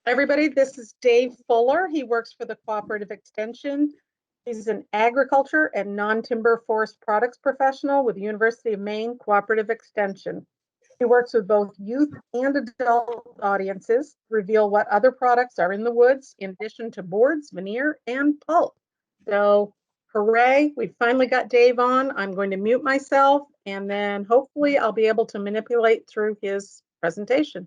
Everybody, this is Dave Fuller. He works for the Cooperative Extension. He's an agriculture and non-timber forest products professional with the University of Maine Cooperative Extension. He works with both youth and adult audiences to reveal what other products are in the woods, in addition to boards, veneer, and pulp. So, hooray, we finally got Dave on. I'm going to mute myself, and then hopefully I'll be able to manipulate through his presentation.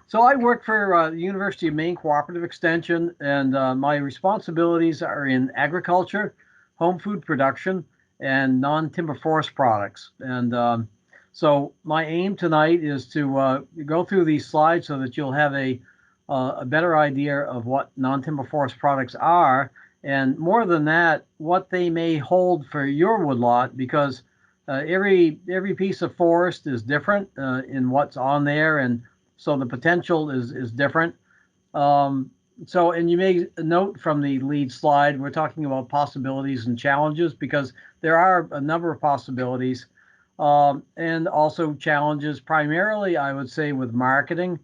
So I work for the University of Maine Cooperative Extension, and my responsibilities are in agriculture, home food production, and non-timber forest products. And so my aim tonight is to go through these slides so that you'll have a better idea of what non-timber forest products are, and more than that, what they may hold for your woodlot, because every piece of forest is different in what's on there, and so the potential is different. And you may note from the lead slide, we're talking about possibilities and challenges, because there are a number of possibilities and also challenges, primarily, I would say, with marketing,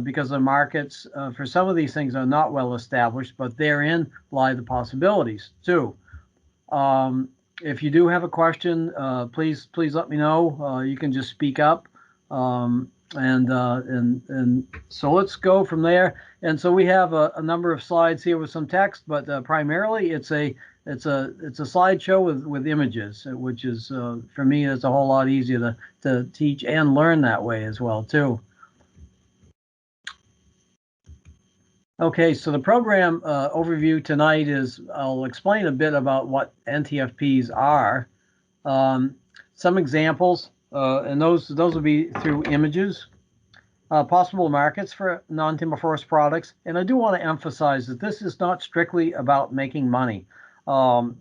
because the markets for some of these things are not well established, but therein lie the possibilities too. If you do have a question, please let me know. You can just speak up. And so let's go from there. And so we have a number of slides here with some text, but primarily it's a slideshow with images, which is for me, it's a whole lot easier to teach and learn that way as well too. Okay, so the program overview tonight is I'll explain a bit about what NTFPs are, some examples. And those will be through images, possible markets for non-timber forest products. And I do want to emphasize that this is not strictly about making money. One,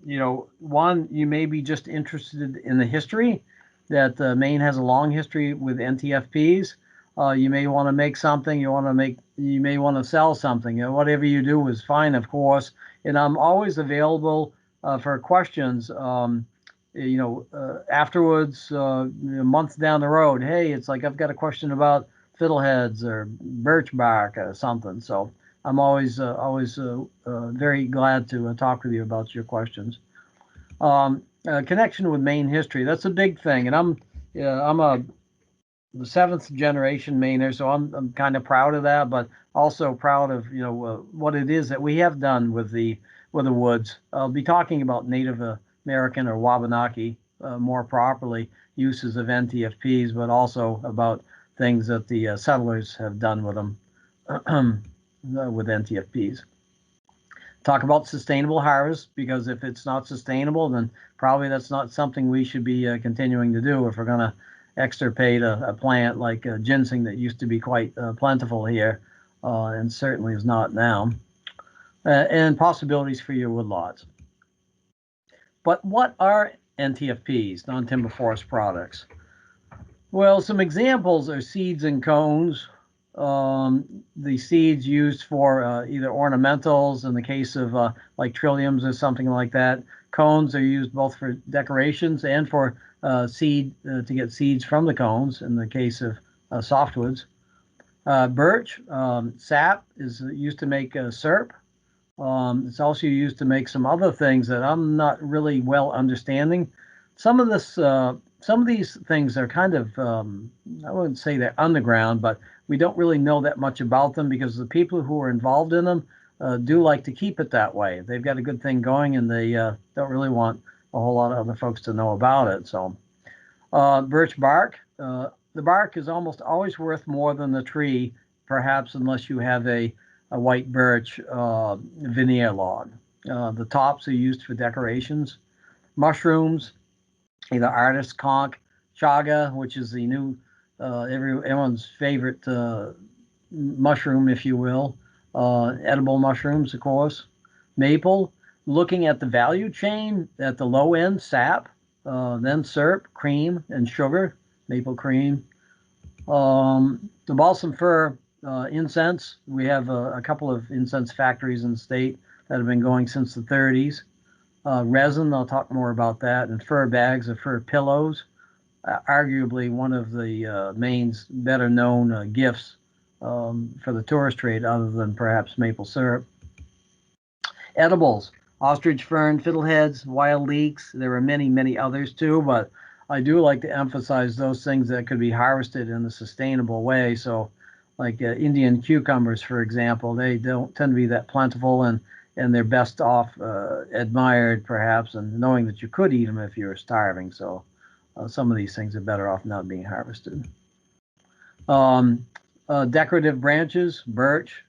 you may be just interested in the history, that Maine has a long history with NTFPs. You may want to make something, you may want to sell something. Whatever you do is fine, of course. And I'm always available for questions. Afterwards, months down the road, hey, it's like I've got a question about fiddleheads or birch bark or something. So I'm always very glad to talk with you about your questions. Connection with Maine history, that's a big thing, and I'm the seventh generation Mainer, so I'm kind of proud of that, but also proud of what it is that we have done with the woods. I'll be talking about Native American or Wabanaki more properly uses of NTFPs, but also about things that the settlers have done with them with NTFPs. Talk about sustainable harvest, because if it's not sustainable, then probably that's not something we should be continuing to do if we're going to extirpate a plant like ginseng that used to be quite plentiful here and certainly is not now. And possibilities for your woodlots. But what are NTFPs, non-timber forest products? Well, some examples are seeds and cones. The seeds used for either ornamentals in the case of like trilliums or something like that. Cones are used both for decorations and for seed to get seeds from the cones in the case of softwoods. Birch sap is used to make syrup. It's also used to make some other things that I'm not really well understanding. Some of these things are kind of I wouldn't say they're underground, but we don't really know that much about them because the people who are involved in them do like to keep it that way. They've got a good thing going, and they don't really want a whole lot of other folks to know about it. So birch bark, the bark is almost always worth more than the tree, perhaps unless you have a white birch veneer log. The tops are used for decorations. Mushrooms, either artist conch, chaga, which is the new everyone's favorite mushroom, if you will. Edible mushrooms, of course. Maple, looking at the value chain, at the low end, sap, then syrup, cream, and sugar, maple cream. The balsam fir, incense. We have a couple of incense factories in the state that have been going since the 30s. Resin, I'll talk more about that, and fur bags of fur pillows. Arguably one of the Maine's better known gifts for the tourist trade, other than perhaps maple syrup. Edibles, ostrich fern, fiddleheads, wild leeks. There are many, many others too, but I do like to emphasize those things that could be harvested in a sustainable way. So, like Indian cucumbers, for example, they don't tend to be that plentiful, and they're best off admired, perhaps, and knowing that you could eat them if you were starving. So, some of these things are better off not being harvested. Decorative branches, birch,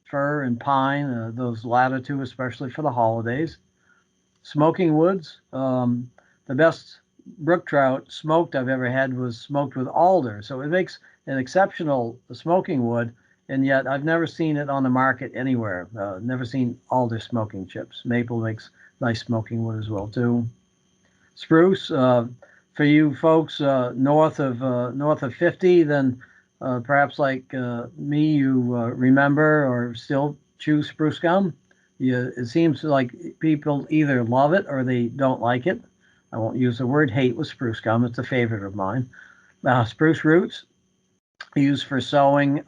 fir, and pine, those latter two, especially for the holidays. Smoking woods, the best brook trout smoked I've ever had was smoked with alder. So it makes an exceptional smoking wood, and yet I've never seen it on the market anywhere. Never seen alder smoking chips. Maple makes nice smoking wood as well too. Spruce, for you folks north of 50, then perhaps like me, you remember or still chew spruce gum. It seems like people either love it or they don't like it. I won't use the word hate with spruce gum. It's a favorite of mine. Spruce roots used for sewing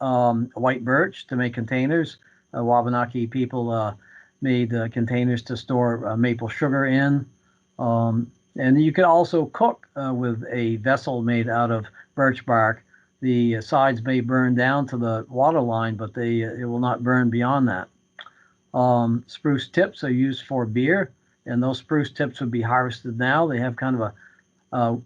white birch to make containers. Wabanaki people made containers to store maple sugar in. And you can also cook with a vessel made out of birch bark. The sides may burn down to the water line, but it will not burn beyond that. Spruce tips are used for beer, and those spruce tips would be harvested now. They have kind of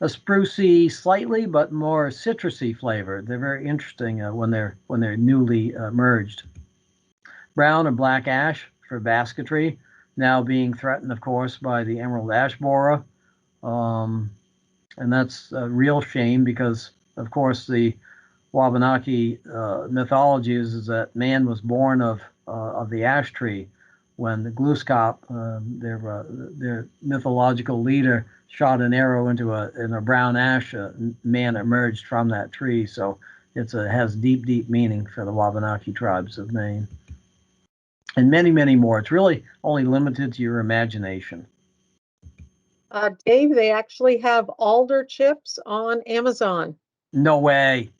a sprucey, slightly but more citrusy flavor. They're very interesting when they're newly merged. Brown or black ash for basketry, now being threatened, of course, by the emerald ash borer. And that's a real shame because, of course, the Wabanaki mythology is that man was born of the ash tree. When the Gluskop, their mythological leader, shot an arrow into a brown ash, man emerged from that tree. So it has deep, deep meaning for the Wabanaki tribes of Maine. And many, many more. It's really only limited to your imagination. Dave, they actually have alder chips on Amazon. No way.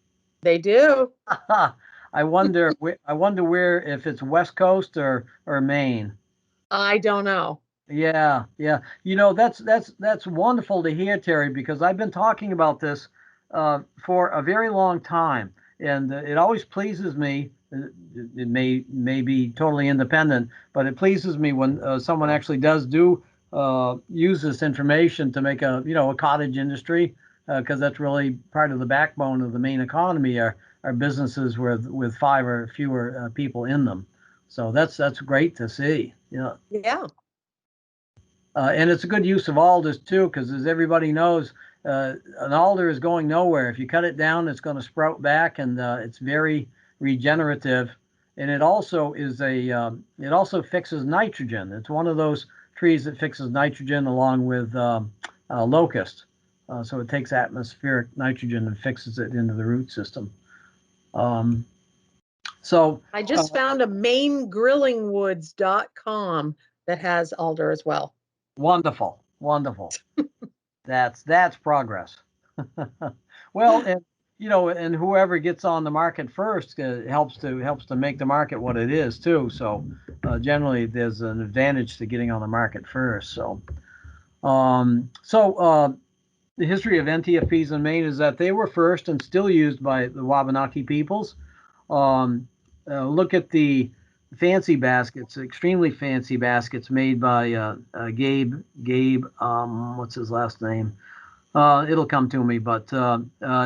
They do. I wonder where, if it's West Coast or Maine. I don't know. Yeah, yeah. That's wonderful to hear, Terry, because I've been talking about this for a very long time, and it always pleases me. It may be totally independent, but it pleases me when someone actually does use this information to make a cottage industry, because that's really part of the backbone of the Maine economy are businesses with 5 or fewer people in them. So that's great to see. Yeah. Yeah. And it's a good use of alders too, because as everybody knows, an alder is going nowhere. If you cut it down, it's going to sprout back, and it's very regenerative. And it also it also fixes nitrogen. It's one of those trees that fixes nitrogen along with locust. So it takes atmospheric nitrogen and fixes it into the root system. So I just found a MaineGrillingWoods.com that has alder as well. Wonderful. That's progress. Well, and whoever gets on the market first helps to make the market what it is too. So generally, there's an advantage to getting on the market first. So, the history of NTFPs in Maine is that they were first and still used by the Wabanaki peoples. Look at the fancy baskets, extremely fancy baskets made by Gabe. What's his last name? It'll come to me, but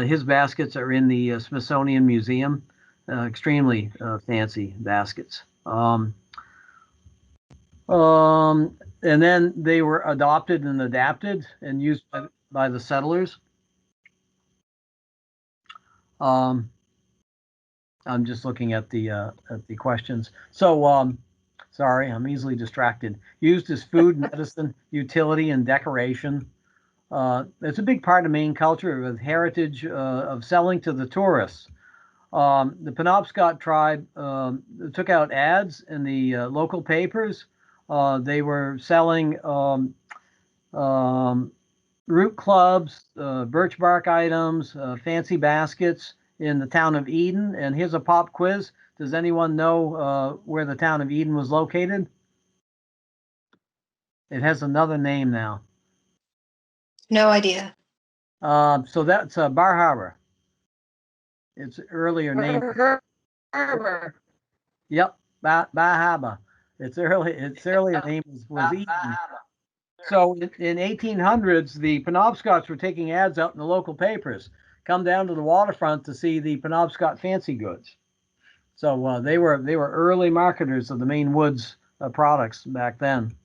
his baskets are in the Smithsonian Museum. Extremely fancy baskets. And then they were adopted and adapted and used by the settlers. I'm just looking at the questions. So, sorry, I'm easily distracted. Used as food, medicine, utility, and decoration. It's a big part of Maine culture with heritage of selling to the tourists. The Penobscot tribe took out ads in the local papers. They were selling root clubs, birch bark items, fancy baskets, in the town of Eden. And here's a pop quiz. Does anyone know where the town of Eden was located? It has another name now. No idea. So that's Bar Harbor. Its earlier name. Harbor. Yep, Bar Harbor. Its earlier name was Eden. So in 1800s, the Penobscots were taking ads out in the local papers. Come down to the waterfront to see the Penobscot fancy goods. So they were early marketers of the Maine woods products back then.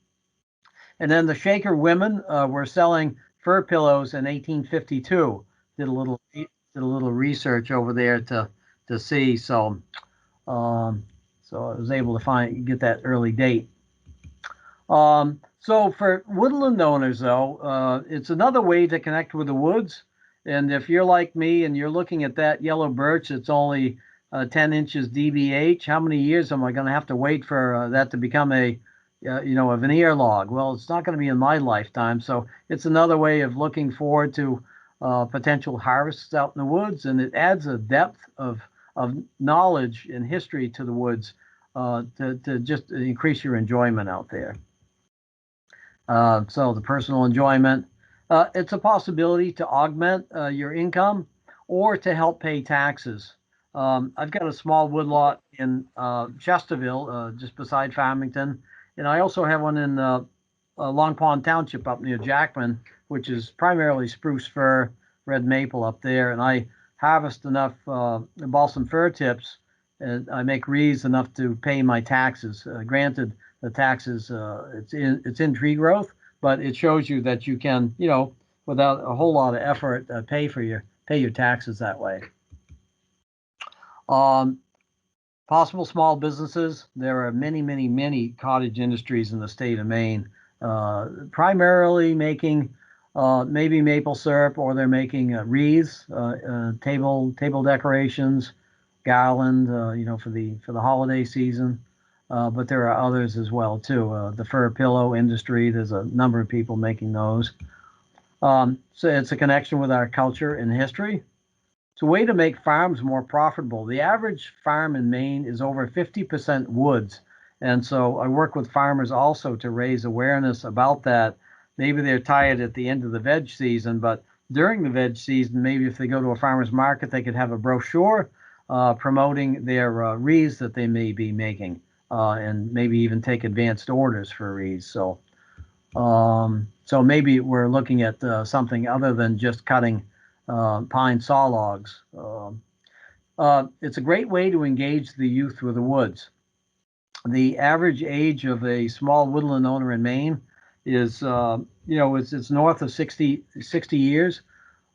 And then the Shaker women were selling fur pillows in 1852. Did a little research over there to see. So I was able to get that early date. So for woodland owners, though, it's another way to connect with the woods. And if you're like me and you're looking at that yellow birch, it's only 10 inches DBH. How many years am I going to have to wait for that to become a veneer log? Well, it's not going to be in my lifetime. So it's another way of looking forward to potential harvests out in the woods, and it adds a depth of knowledge and history to the woods to just increase your enjoyment out there. So the personal enjoyment, it's a possibility to augment your income or to help pay taxes. I've got a small woodlot in Chesterville, just beside Farmington, and I also have one in Long Pond Township up near Jackman, which is primarily spruce fir, red maple up there, and I harvest enough balsam fir tips, and I make wreaths enough to pay my taxes. Granted, the taxes, it's in tree growth, but it shows you that you can, without a whole lot of effort, pay your taxes that way. Possible small businesses. There are many, many, many cottage industries in the state of Maine, primarily making maybe maple syrup, or they're making wreaths, table decorations, garland, for the holiday season. But there are others as well too. The fur pillow industry, there's a number of people making those. So it's a connection with our culture and history. It's a way to make farms more profitable. The average farm in Maine is over 50% woods. And so I work with farmers also to raise awareness about that. Maybe they're tired at the end of the veg season, but during the veg season, maybe if they go to a farmer's market, they could have a brochure promoting their wreaths that they may be making. And maybe even take advanced orders for wreaths. So maybe we're looking at something other than just cutting pine saw logs. It's a great way to engage the youth with the woods. The average age of a small woodland owner in Maine is, it's north of 60 years.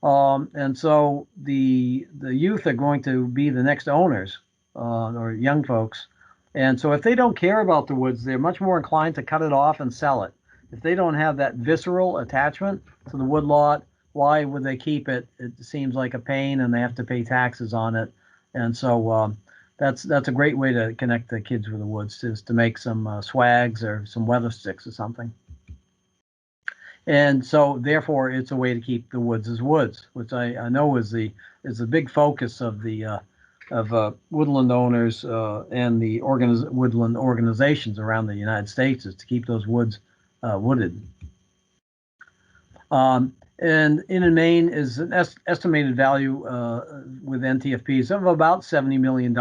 And so the youth are going to be the next owners, or young folks. And so if they don't care about the woods, they're much more inclined to cut it off and sell it. If they don't have that visceral attachment to the woodlot, why would they keep it? It seems like a pain, and they have to pay taxes on it. And so that's a great way to connect the kids with the woods, is to make some swags or some weather sticks or something. And so therefore it's a way to keep the woods as woods, which I know is the big focus of the woodland owners and the woodland organizations around the United States, is to keep those woods wooded. And in Maine is an estimated value with NTFPs of about $70 million,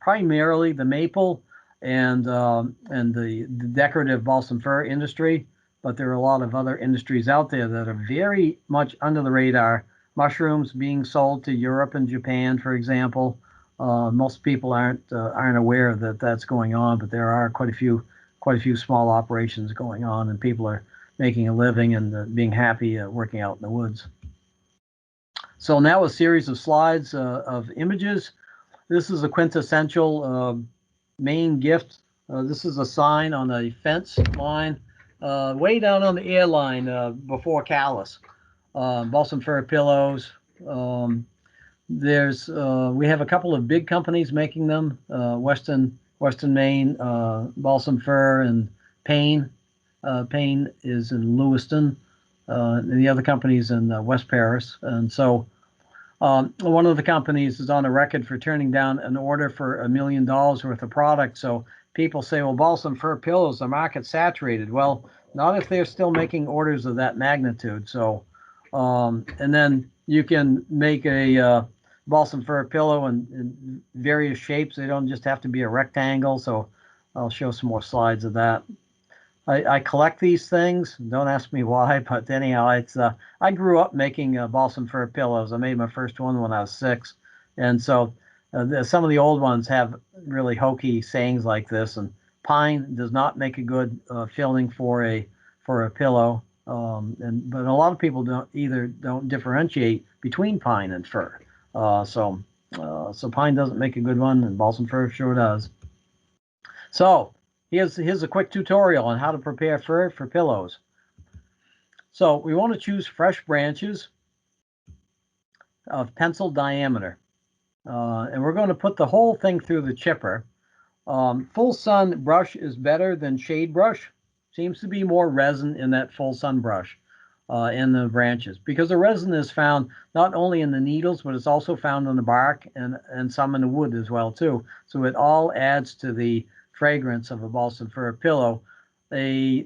primarily the maple and the decorative balsam fir industry. But there are a lot of other industries out there that are very much under the radar. Mushrooms being sold to Europe and Japan, for example. Most people aren't aware that that's going on, but there are quite a few small operations going on, and people are making a living and being happy working out in the woods. So now a series of slides of images. This is a quintessential Maine gift. This is a sign on a fence line way down on the airline before Calais. Balsam fir pillows. We have a couple of big companies making them. Western Maine, balsam fir, and Payne. Payne is in Lewiston. And the other company's in West Paris. And so One of the companies is on a record for turning down an order for $1 million worth of product. So people say, well, balsam fir pillows, the market's saturated. Well, not if they're still making orders of that magnitude. So, and then you can make a balsam fir pillow in various shapes. They don't just have to be a rectangle. So I'll show some more slides of that. I collect these things. Don't ask me why, but anyhow, it's I grew up making balsam fir pillows. I made my first one when I was 6, and so some of the old ones have really hokey sayings like this. And pine does not make a good filling for a pillow. But a lot of people don't differentiate between pine and fir. So pine doesn't make a good one, and balsam fir sure does. So here's a quick tutorial on how to prepare fir for pillows. So we want to choose fresh branches of pencil diameter. And we're going to put the whole thing through the chipper. Full sun brush is better than shade brush. Seems to be more resin in that full sun brush in the branches, because the resin is found not only in the needles, but it's also found in the bark and some in the wood as well too. So it all adds to the fragrance of a balsam fir pillow. A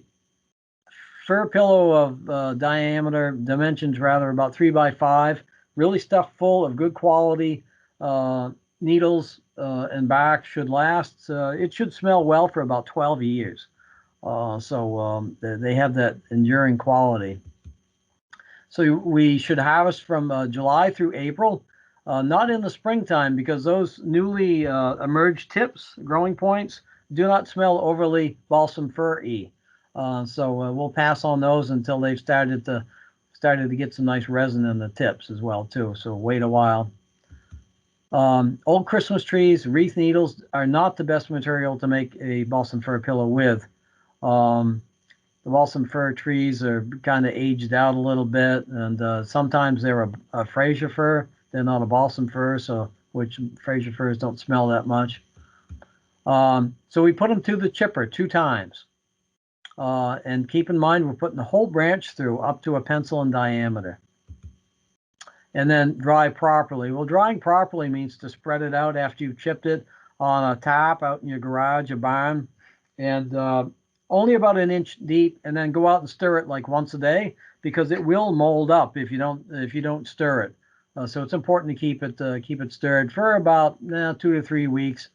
fir pillow of dimensions rather, about 3 by 5, really stuffed full of good quality needles and bark, should last. It should smell well for about 12 years. So they have that enduring quality. So we should harvest from July through April, not in the springtime, because those newly emerged tips, growing points, do not smell overly balsam fir-y. So we'll pass on those until they've started to get some nice resin in the tips as well too. So wait a while. Old Christmas trees, wreath needles are not the best material to make a balsam fir pillow with. The balsam fir trees are kind of aged out a little bit, and sometimes they're a Fraser fir. They're not a balsam fir, so which Fraser firs don't smell that much. So we put them through the chipper 2 times. And keep in mind, we're putting the whole branch through up to a pencil in diameter. And then dry properly. Well, drying properly means to spread it out after you've chipped it on a top out in your garage or barn, and only about 1 inch deep, and then go out and stir it like once a day, because it will mold up if you don't stir it. So it's important to keep it stirred for about 2 to 3 weeks,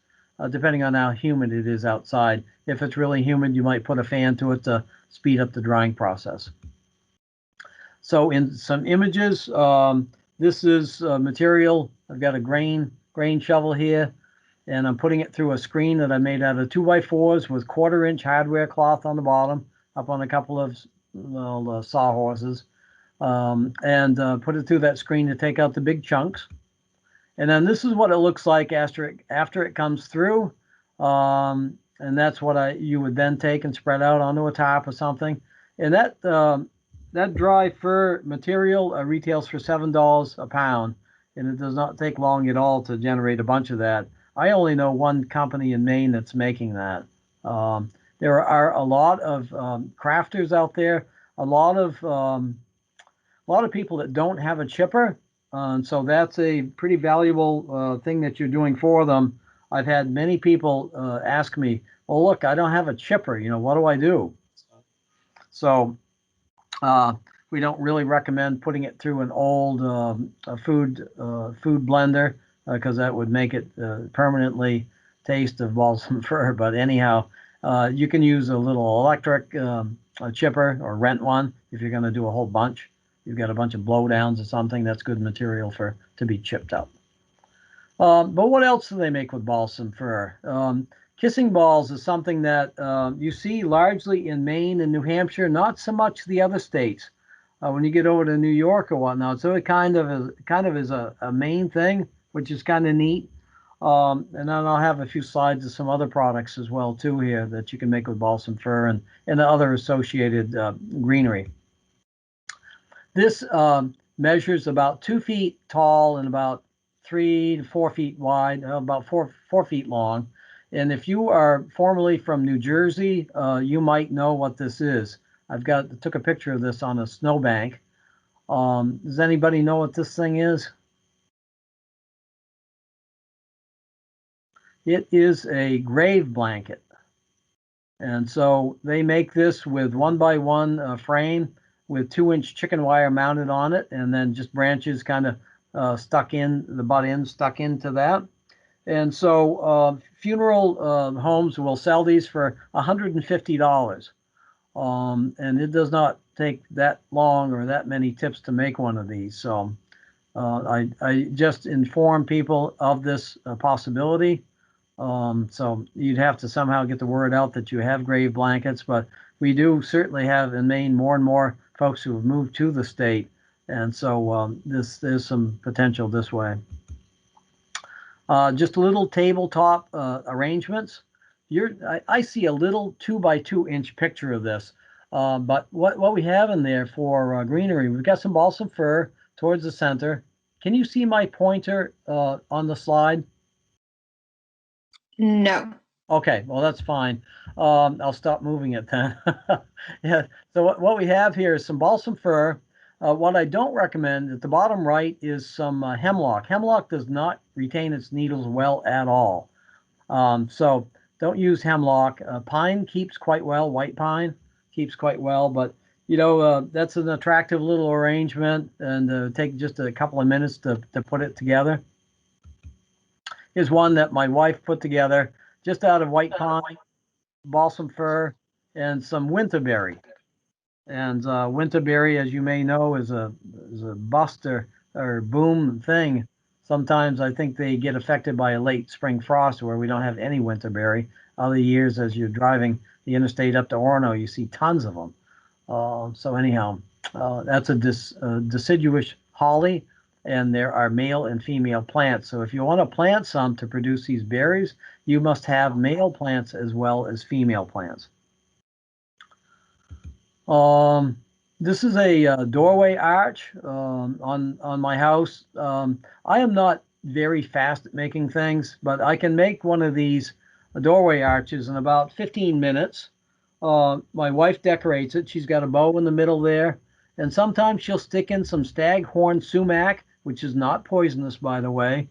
depending on how humid it is outside. If it's really humid, you might put a fan to it to speed up the drying process. So in some images, this is material. I've got a grain shovel here, and I'm putting it through a screen that I made out of 2x4s with 1/4 inch hardware cloth on the bottom, up on a couple of sawhorses, and put it through that screen to take out the big chunks. And then this is what it looks like after it comes through, and that's what you would then take and spread out onto a top or something. And that dry fir material retails for $7 a pound, and it does not take long at all to generate a bunch of that. I only know one company in Maine that's making that. There are a lot of crafters out there, a lot of people that don't have a chipper, so that's a pretty valuable thing that you're doing for them. I've had many people ask me, "Oh, look, I don't have a chipper. What do I do?" So we don't really recommend putting it through an old food blender, because that would make it permanently taste of balsam fir. But anyhow, you can use a little electric chipper, or rent one if you're going to do a whole bunch. You've got a bunch of blowdowns or something, that's good material to be chipped up. But what else do they make with balsam fir? Kissing balls is something that you see largely in Maine and New Hampshire, not so much the other states. When you get over to New York or whatnot, so it kind of is a Maine thing, which is kind of neat. And then I'll have a few slides of some other products as well too here that you can make with balsam fir and other associated greenery. This measures about 2 feet tall and about 3 to 4 feet wide, about 4 feet long. And if you are formerly from New Jersey, you might know what this is. Took a picture of this on a snowbank. Does anybody know what this thing is? It is a grave blanket. And so they make this with 1x1 frame with 2-inch chicken wire mounted on it, and then just branches kind of stuck in, the butt end stuck into that. And so funeral homes will sell these for $150. And it does not take that long or that many tips to make one of these. So I just inform people of this possibility. So you'd have to somehow get the word out that you have grave blankets, but we do certainly have in Maine more and more folks who have moved to the state. And so there's some potential this way. Just little tabletop arrangements. I see a little 2x2-inch picture of this, but what we have in there for greenery, we've got some balsam fir towards the center. Can you see my pointer on the slide? No. Okay, well, that's fine. I'll stop moving it then. Yeah, so what we have here is some balsam fir. What I don't recommend at the bottom right is some hemlock. Hemlock does not retain its needles well at all. So don't use hemlock. Pine keeps quite well. White pine keeps quite well, but that's an attractive little arrangement, and take just a couple of minutes to put it together. Here's one that my wife put together just out of white pine, balsam fir, and some winterberry. And winterberry, as you may know, is a buster or boom thing. Sometimes I think they get affected by a late spring frost where we don't have any winterberry. Other years, as you're driving the interstate up to Orono, you see tons of them. So anyhow, that's a deciduous holly, and there are male and female plants. So if you want to plant some to produce these berries, you must have male plants as well as female plants. This is a doorway arch on my house. I am not very fast at making things, but I can make one of these doorway arches in about 15 minutes. My wife decorates it. She's got a bow in the middle there, and sometimes she'll stick in some staghorn sumac, which is not poisonous, by the way.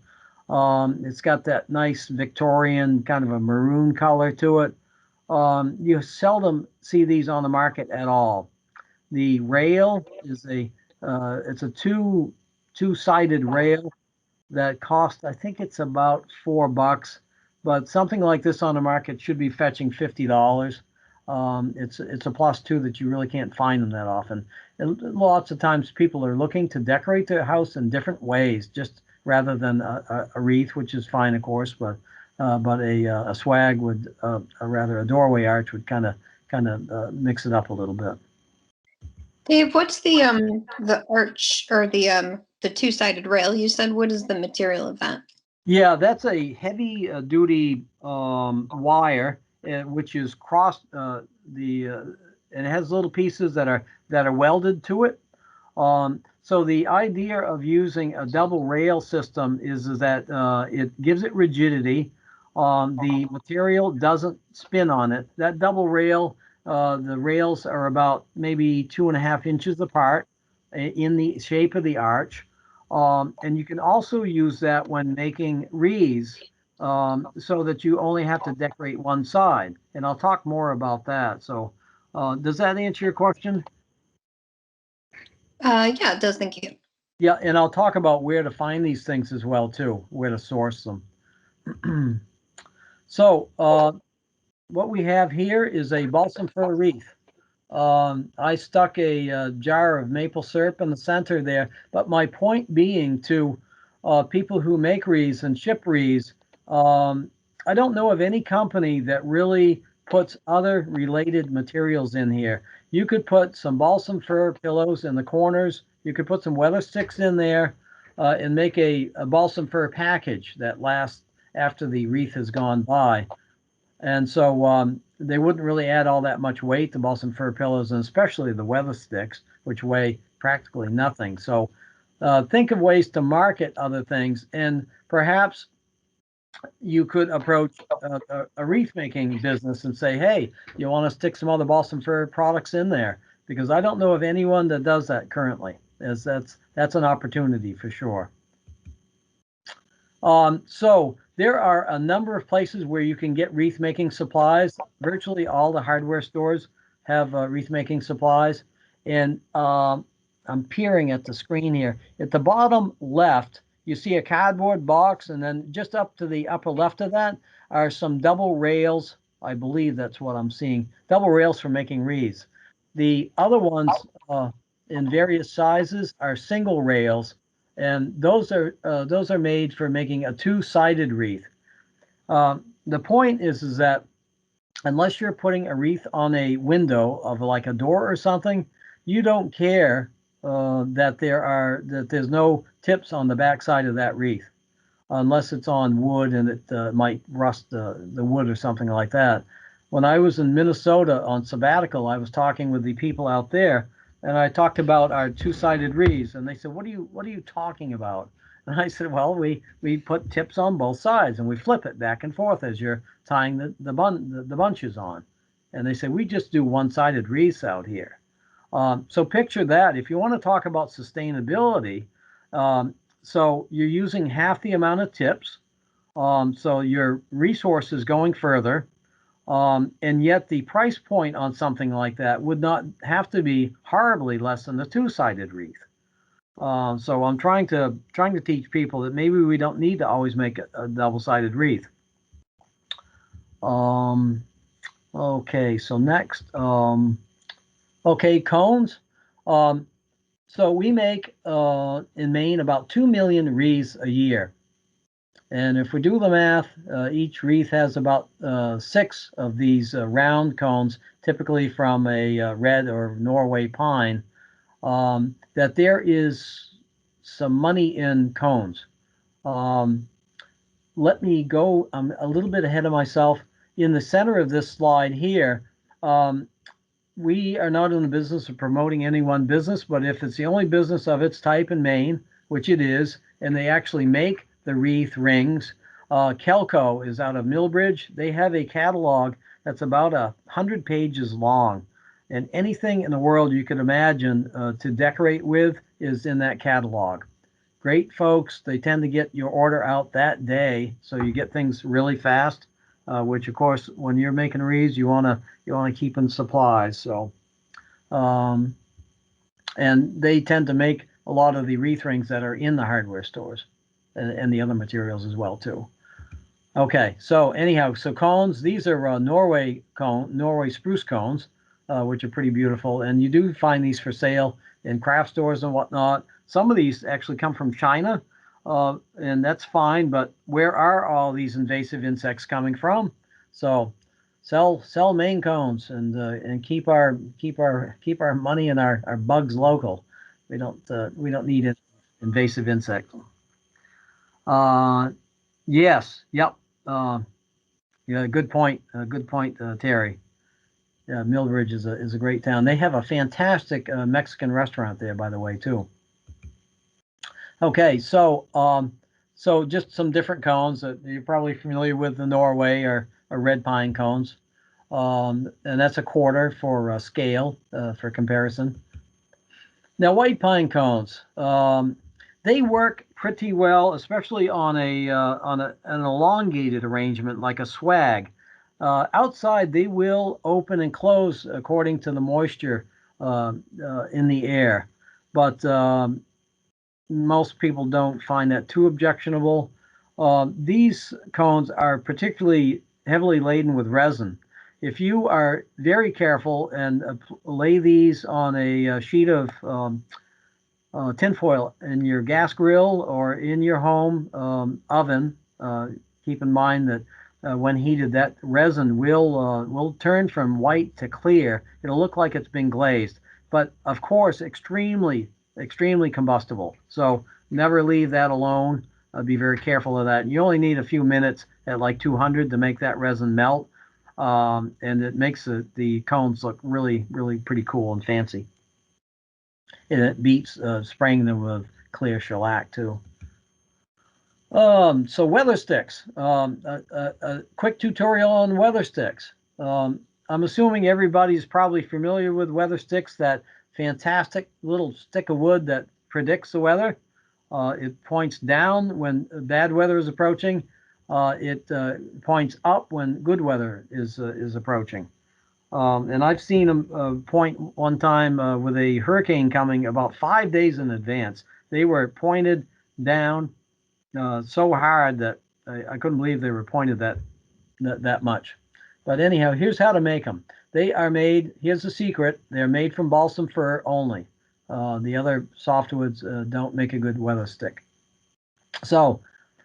It's got that nice Victorian kind of a maroon color to it. You seldom see these on the market at all. The rail is it's a two-sided rail that costs, I think it's about $4, but something like this on the market should be fetching $50. It's a plus two that you really can't find them that often. And lots of times people are looking to decorate their house in different ways, just rather than a wreath, which is fine, of course, but a swag would, or rather a doorway arch would kind of mix it up a little bit. Dave, what's the arch or the two-sided rail you said? What is the material of that? Yeah, that's a heavy duty wire, which is crossed and it has little pieces that are welded to it. So the idea of using a double rail system is that it gives it rigidity. The material doesn't spin on it. That double rail, the rails are about maybe 2.5 inches apart in the shape of the arch. And you can also use that when making wreaths so that you only have to decorate one side. And I'll talk more about that. So does that answer your question? Yeah, it does. Thank you. Yeah, and I'll talk about where to find these things as well, too, where to source them. So what we have here is a balsam fir wreath. I stuck a jar of maple syrup in the center there, but my point being to people who make wreaths and ship wreaths, I don't know of any company that really puts other related materials in here. You could put some balsam fir pillows in the corners. You could put some weather sticks in there and make a balsam fir package that lasts after the wreath has gone by. And so they wouldn't really add all that much weight to balsam fir pillows, and especially the weather sticks, which weigh practically nothing. So think of ways to market other things, and perhaps you could approach a wreath making business and say, hey, you want to stick some other balsam fir products in there? Because I don't know of anyone that does that currently. As that's an opportunity for sure. So there are a number of places where you can get wreath making supplies. Virtually all the hardware stores have wreath making supplies. And I'm peering at the screen here. At the bottom left, you see a cardboard box, and then just up to the upper left of that are some double rails. I believe that's what I'm seeing. Double rails for making wreaths. The other ones in various sizes are single rails, and those are made for making a two-sided wreath. The point is that unless you're putting a wreath on a window of like a door or something, you don't care that there's no tips on the back side of that wreath, unless it's on wood and it might rust the wood or something like that. When I was in Minnesota on sabbatical, I was talking with the people out there, and I talked about our two-sided wreaths, and they said, "What are you talking about?" And I said, "Well, we put tips on both sides, and we flip it back and forth as you're tying the bunches on." And they said, "We just do one-sided wreaths out here." So picture that. If you want to talk about sustainability, so you're using half the amount of tips, so your resource is going further, and yet the price point on something like that would not have to be horribly less than the two-sided wreath. So I'm trying to teach people that maybe we don't need to always make a double-sided wreath. Okay, so next, okay, cones. So we make in Maine about 2 million wreaths a year. And if we do the math, each wreath has about 6 of these round cones, typically from a red or Norway pine, that there is some money in cones. Let me go, I'm a little bit ahead of myself. In the center of this slide here, we are not in the business of promoting any one business, but if it's the only business of its type in Maine, which it is, and they actually make the wreath rings, Kelco is out of Millbridge. They have a catalog that's about 100 pages long, and anything in the world you could imagine to decorate with is in that catalog. Great folks. They tend to get your order out that day, so you get things really fast. Which of course, when you're making wreaths, you wanna keep in supplies. So, and they tend to make a lot of the wreath rings that are in the hardware stores, and the other materials as well too. Okay, so anyhow, so cones. These are Norway spruce cones, which are pretty beautiful, and you do find these for sale in craft stores and whatnot. Some of these actually come from China. And that's fine, but where are all these invasive insects coming from? So sell Maine cones and keep our money and our bugs local. We don't need invasive insects. Yes, yep. Yeah, good point. Good point, Terry. Yeah, Millbridge is a great town. They have a fantastic Mexican restaurant there, by the way, too. Okay, so so just some different cones that you're probably familiar with, the Norway or red pine cones, and that's a quarter for scale for comparison. Now white pine cones, they work pretty well, especially on an elongated arrangement like a swag. Outside, they will open and close according to the moisture in the air, but most people don't find that too objectionable. These cones are particularly heavily laden with resin. If you are very careful and lay these on a sheet of tinfoil in your gas grill or in your home oven, keep in mind that when heated, that resin will turn from white to clear. It'll look like it's been glazed, but of course, extremely combustible. So never leave that alone. Be very careful of that. You only need a few minutes at like 200 to make that resin melt, and it makes the cones look really pretty cool and fancy. And it beats spraying them with clear shellac too. So weather sticks. A quick tutorial on weather sticks. I'm assuming everybody's probably familiar with weather sticks, that fantastic little stick of wood that predicts the weather. It points down when bad weather is approaching. It points up when good weather is approaching. And I've seen them point one time with a hurricane coming about 5 days in advance. They were pointed down so hard that I couldn't believe they were pointed that much. But anyhow, here's how to make them. They are made, here's the secret, they're made from balsam fir only. The other softwoods don't make a good weather stick. So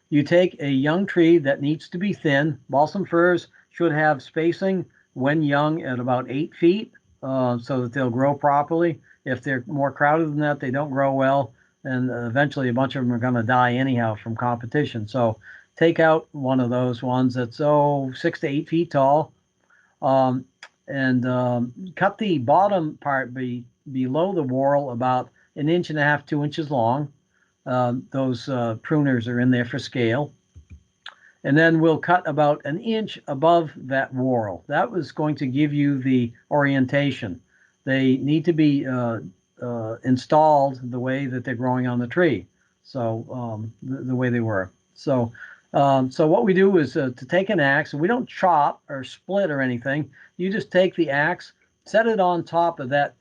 you take a young tree that needs to be thin. Balsam firs should have spacing when young at about 8 feet so that they'll grow properly. If they're more crowded than that, they don't grow well. And eventually a bunch of them are going to die anyhow from competition. So take out one of those ones that's 6 to 8 feet tall, and cut the bottom part below the whorl about 1.5 inches, 2 inches long. Those pruners are in there for scale. And then we'll cut about 1 inch above that whorl. That was going to give you the orientation. They need to be installed the way that they're growing on the tree. So the way they were. So what we do is to take an axe, and we don't chop or split or anything. You just take the axe, set it on top of that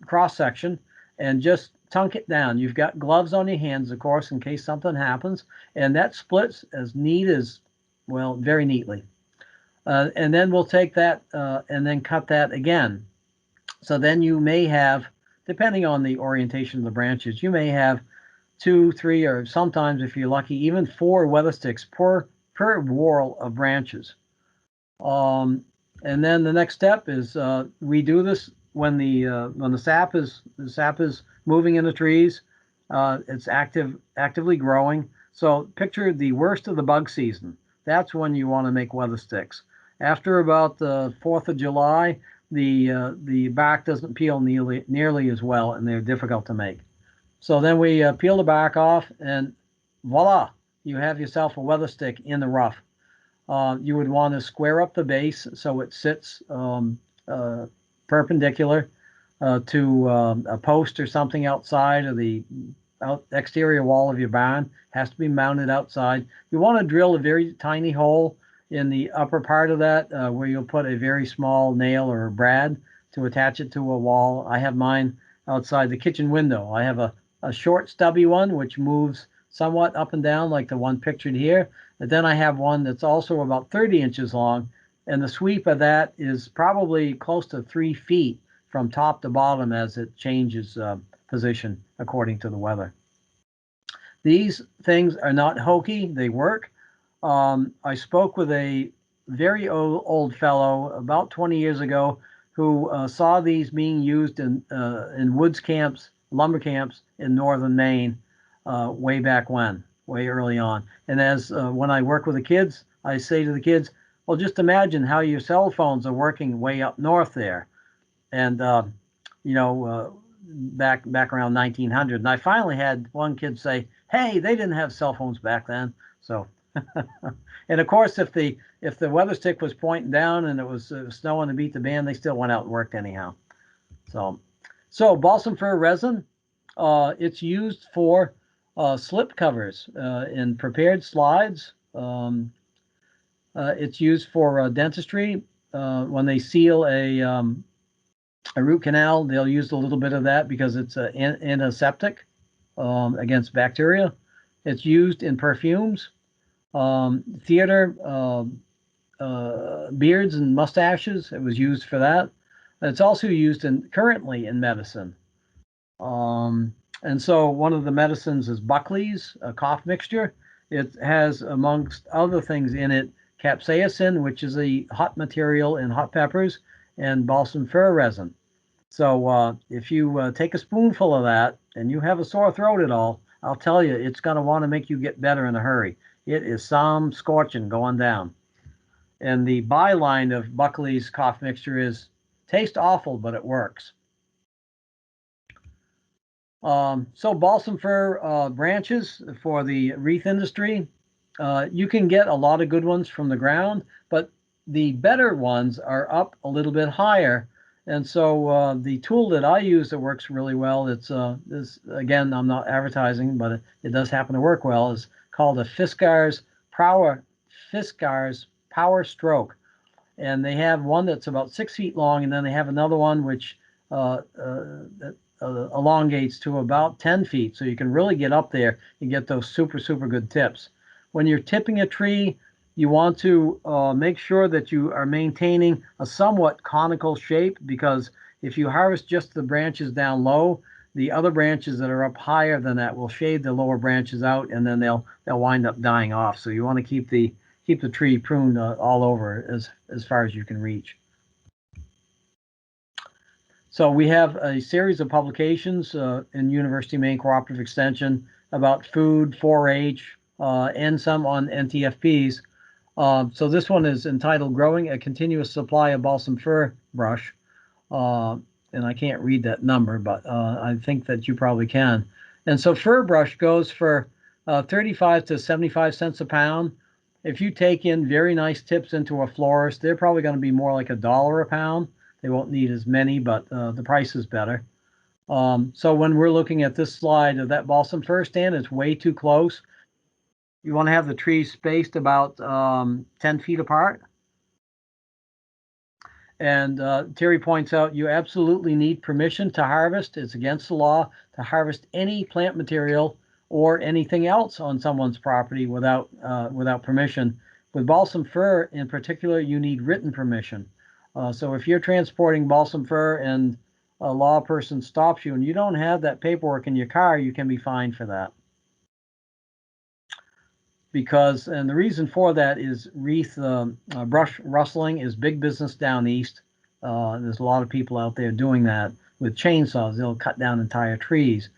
cross section, and just tunk it down. You've got gloves on your hands, of course, in case something happens, and that splits as neat as, well, very neatly. And then we'll take that and then cut that again. So then you may have, depending on the orientation of the branches, you may have 2, 3, or sometimes, if you're lucky, even 4 weather sticks per whorl of branches. And then the next step is we do this when the sap is moving in the trees. It's actively growing. So picture the worst of the bug season. That's when you want to make weather sticks. After about the 4th of July, the bark doesn't peel nearly as well, and they're difficult to make. So then we peel the bark off, and voila, you have yourself a weather stick in the rough. You would want to square up the base so it sits perpendicular to a post or something outside of the exterior wall of your barn. Has to be mounted outside. You want to drill a very tiny hole in the upper part of that where you'll put a very small nail or a brad to attach it to a wall. I have mine outside the kitchen window. I have a short stubby one which moves somewhat up and down like the one pictured here. But then I have one that's also about 30 inches long, and the sweep of that is probably close to 3 feet from top to bottom as it changes position according to the weather. These things are not hokey, they work. I spoke with a very old fellow about 20 years ago who saw these being used in woods camps, lumber camps in northern Maine way back when, way early on. And as when I work with the kids, I say to the kids, well, just imagine how your cell phones are working way up north there. And, back around 1900. And I finally had one kid say, hey, they didn't have cell phones back then. So, and of course, if the weather stick was pointing down and it was snowing to beat the band, they still went out and worked anyhow. So balsam fir resin, it's used for slip covers in prepared slides. It's used for dentistry. When they seal a root canal, they'll use a little bit of that because it's antiseptic against bacteria. It's used in perfumes, theater, beards and mustaches. It was used for that. It's also used currently in medicine. And so one of the medicines is Buckley's, a cough mixture. It has, amongst other things in it, capsaicin, which is a hot material in hot peppers, and balsam fir resin. So if you take a spoonful of that and you have a sore throat at all, I'll tell you, it's going to want to make you get better in a hurry. It is some scorching going down. And the byline of Buckley's cough mixture is, tastes awful, but it works. So balsam fir branches for the wreath industry, you can get a lot of good ones from the ground, but the better ones are up a little bit higher, And so the tool that I use that works really well, it's this, again, I'm not advertising, but it does happen to work well, is called a Fiskars Power Stroke. And they have one that's about 6 feet long, and then they have another one which elongates to about 10 feet. So you can really get up there and get those super, super good tips. When you're tipping a tree, you want to make sure that you are maintaining a somewhat conical shape, because if you harvest just the branches down low, the other branches that are up higher than that will shade the lower branches out, and then they'll wind up dying off. So you want to keep the tree pruned all over as far as you can reach. So we have a series of publications in University of Maine Cooperative Extension about food, 4-H, and some on NTFPs. So this one is entitled Growing a Continuous Supply of Balsam Fir Brush. And I can't read that number, but I think that you probably can. And so fir brush goes for 35 to 75 cents a pound. If you take in very nice tips into a florist, they're probably going to be more like $1 a pound. They won't need as many, but the price is better. So when we're looking at this slide of that balsam fir stand, it's way too close. You want to have the trees spaced about 10 feet apart. And Terry points out you absolutely need permission to harvest. It's against the law to harvest any plant material or anything else on someone's property without permission. With balsam fir in particular, you need written permission. So if you're transporting balsam fir and a law person stops you and you don't have that paperwork in your car, you can be fined for that. Because, and the reason for that is wreath brush rustling is big business down east. There's a lot of people out there doing that with chainsaws. They'll cut down entire trees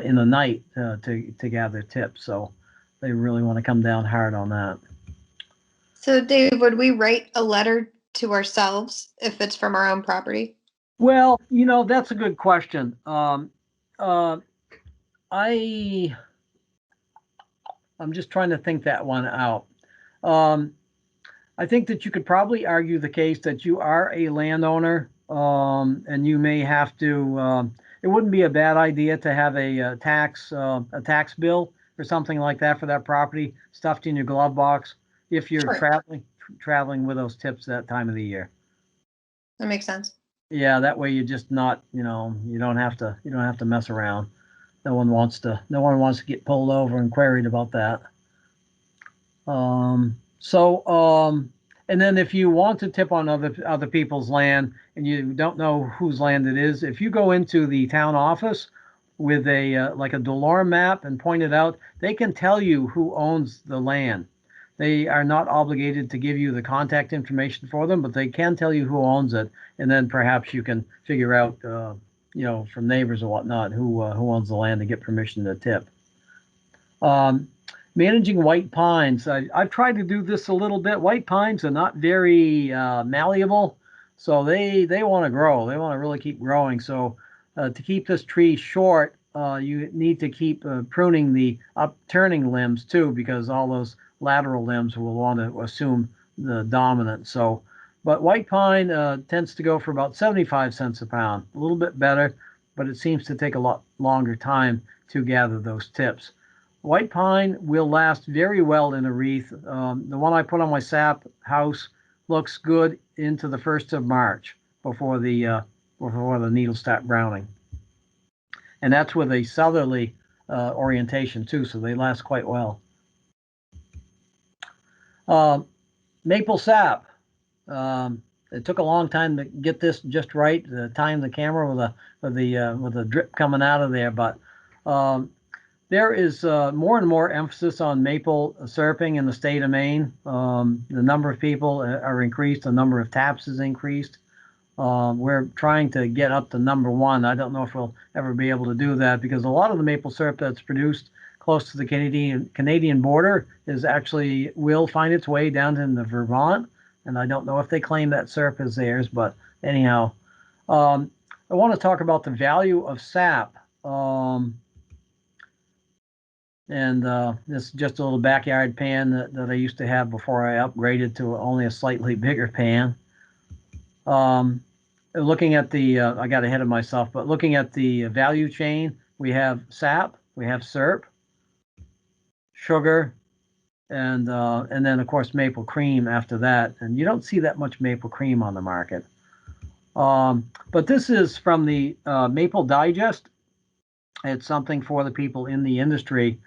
in the night to gather tips. So they really want to come down hard on that. So Dave, would we write a letter to ourselves if it's from our own property? Well, that's a good question. I'm just trying to think that one out. I think that you could probably argue the case that you are a landowner, and you may have to. It wouldn't be a bad idea to have a tax bill or something like that for that property stuffed in your glove box if you're Sure. traveling with those tips that time of the year. That makes sense. Yeah, that way you're just not, you don't have to mess around. No one wants to get pulled over and queried about that. And then if you want to tip on other people's land and you don't know whose land it is, if you go into the town office with a like a Delorme map and point it out, they can tell you who owns the land. They are not obligated to give you the contact information for them, but they can tell you who owns it, and then perhaps you can figure out, from neighbors or whatnot, who owns the land to get permission to tip. Managing white pines. I've tried to do this a little bit. White pines are not very malleable, so they want to grow. They want to really keep growing. So to keep this tree short, you need to keep pruning the upturning limbs too, because all those lateral limbs will want to assume the dominant. So, but white pine tends to go for about 75 cents a pound. A little bit better, but it seems to take a lot longer time to gather those tips. White pine will last very well in a wreath. The one I put on my sap house looks good into the 1st of March before the needles start browning. And that's with a southerly orientation too, so they last quite well. Maple sap. It took a long time to get this just right, to time the camera with the drip coming out of there, but there is more and more emphasis on maple syruping in the state of Maine. The number of people are increased. The number of taps is increased. We're trying to get up to number 1. I don't know if we'll ever be able to do that, because a lot of the maple syrup that's produced close to the Canadian border will find its way down into Vermont. And I don't know if they claim that syrup is theirs, but anyhow, I want to talk about the value of sap. And this is just a little backyard pan that I used to have before I upgraded to only a slightly bigger pan. looking at the, I got ahead of myself, but looking at the value chain, we have sap, we have syrup, sugar, and then of course maple cream after that. And you don't see that much maple cream on the market. But this is from the Maple Digest. It's something for the people in the industry.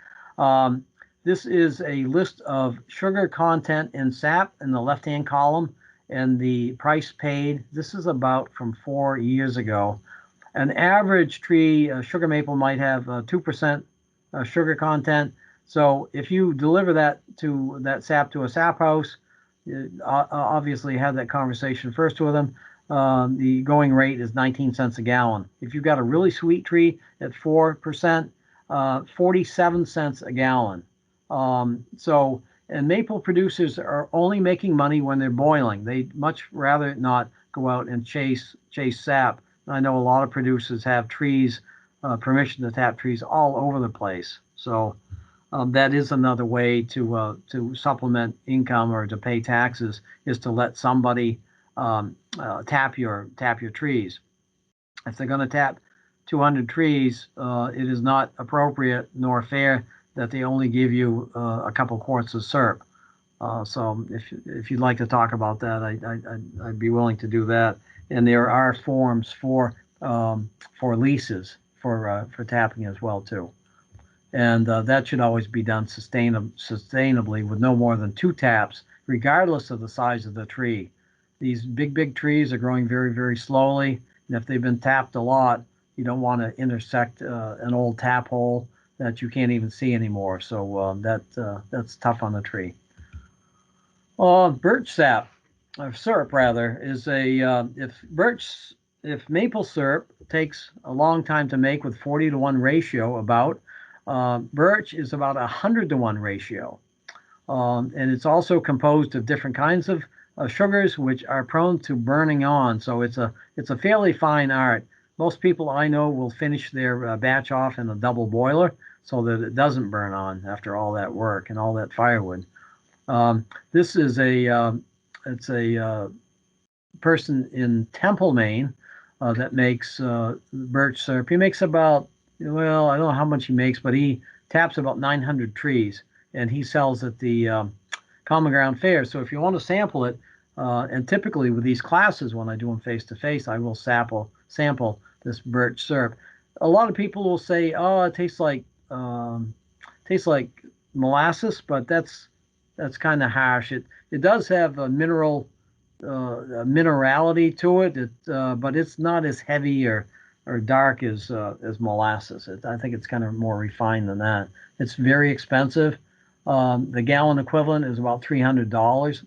This is a list of sugar content in sap in the left-hand column and the price paid. This is about from 4 years ago. An average tree, sugar maple, might have 2% sugar content. So if you deliver that sap to a sap house, obviously have that conversation first with them. The going rate is 19 cents a gallon. If you've got a really sweet tree at 4%, 47 cents a gallon. And maple producers are only making money when they're boiling. They much rather not go out and chase sap. I know a lot of producers have trees, permission to tap trees all over the place. So that is another way to supplement income or to pay taxes, is to let somebody tap your trees. If they're going to tap 200 trees, it is not appropriate nor fair that they only give you a couple quarts of syrup. So if you'd like to talk about that, I'd be willing to do that. And there are forms for leases for tapping as well too. And that should always be done sustainably with no more than 2 taps, regardless of the size of the tree. These big trees are growing very, very slowly, and if they've been tapped a lot, you don't want to intersect an old tap hole that you can't even see anymore. So that's tough on the tree. Birch sap, or syrup rather, is if maple syrup takes a long time to make with 40-to-1 ratio about, birch is about 100-to-1 ratio. And it's also composed of different kinds of sugars which are prone to burning on. So it's a fairly fine art. Most people I know will finish their batch off in a double boiler so that it doesn't burn on after all that work and all that firewood. This is a person in Temple, Maine, that makes birch syrup. He makes about, well, I don't know how much he makes, but he taps about 900 trees, and he sells at the Common Ground Fair. So if you want to sample it, and typically with these classes, when I do them face-to-face, I will sample this birch syrup. A lot of people will say, "Oh, it tastes like molasses," but that's kind of harsh. It does have a minerality to it, but it's not as heavy or dark as molasses. I think it's kind of more refined than that. It's very expensive. The gallon equivalent is about $300.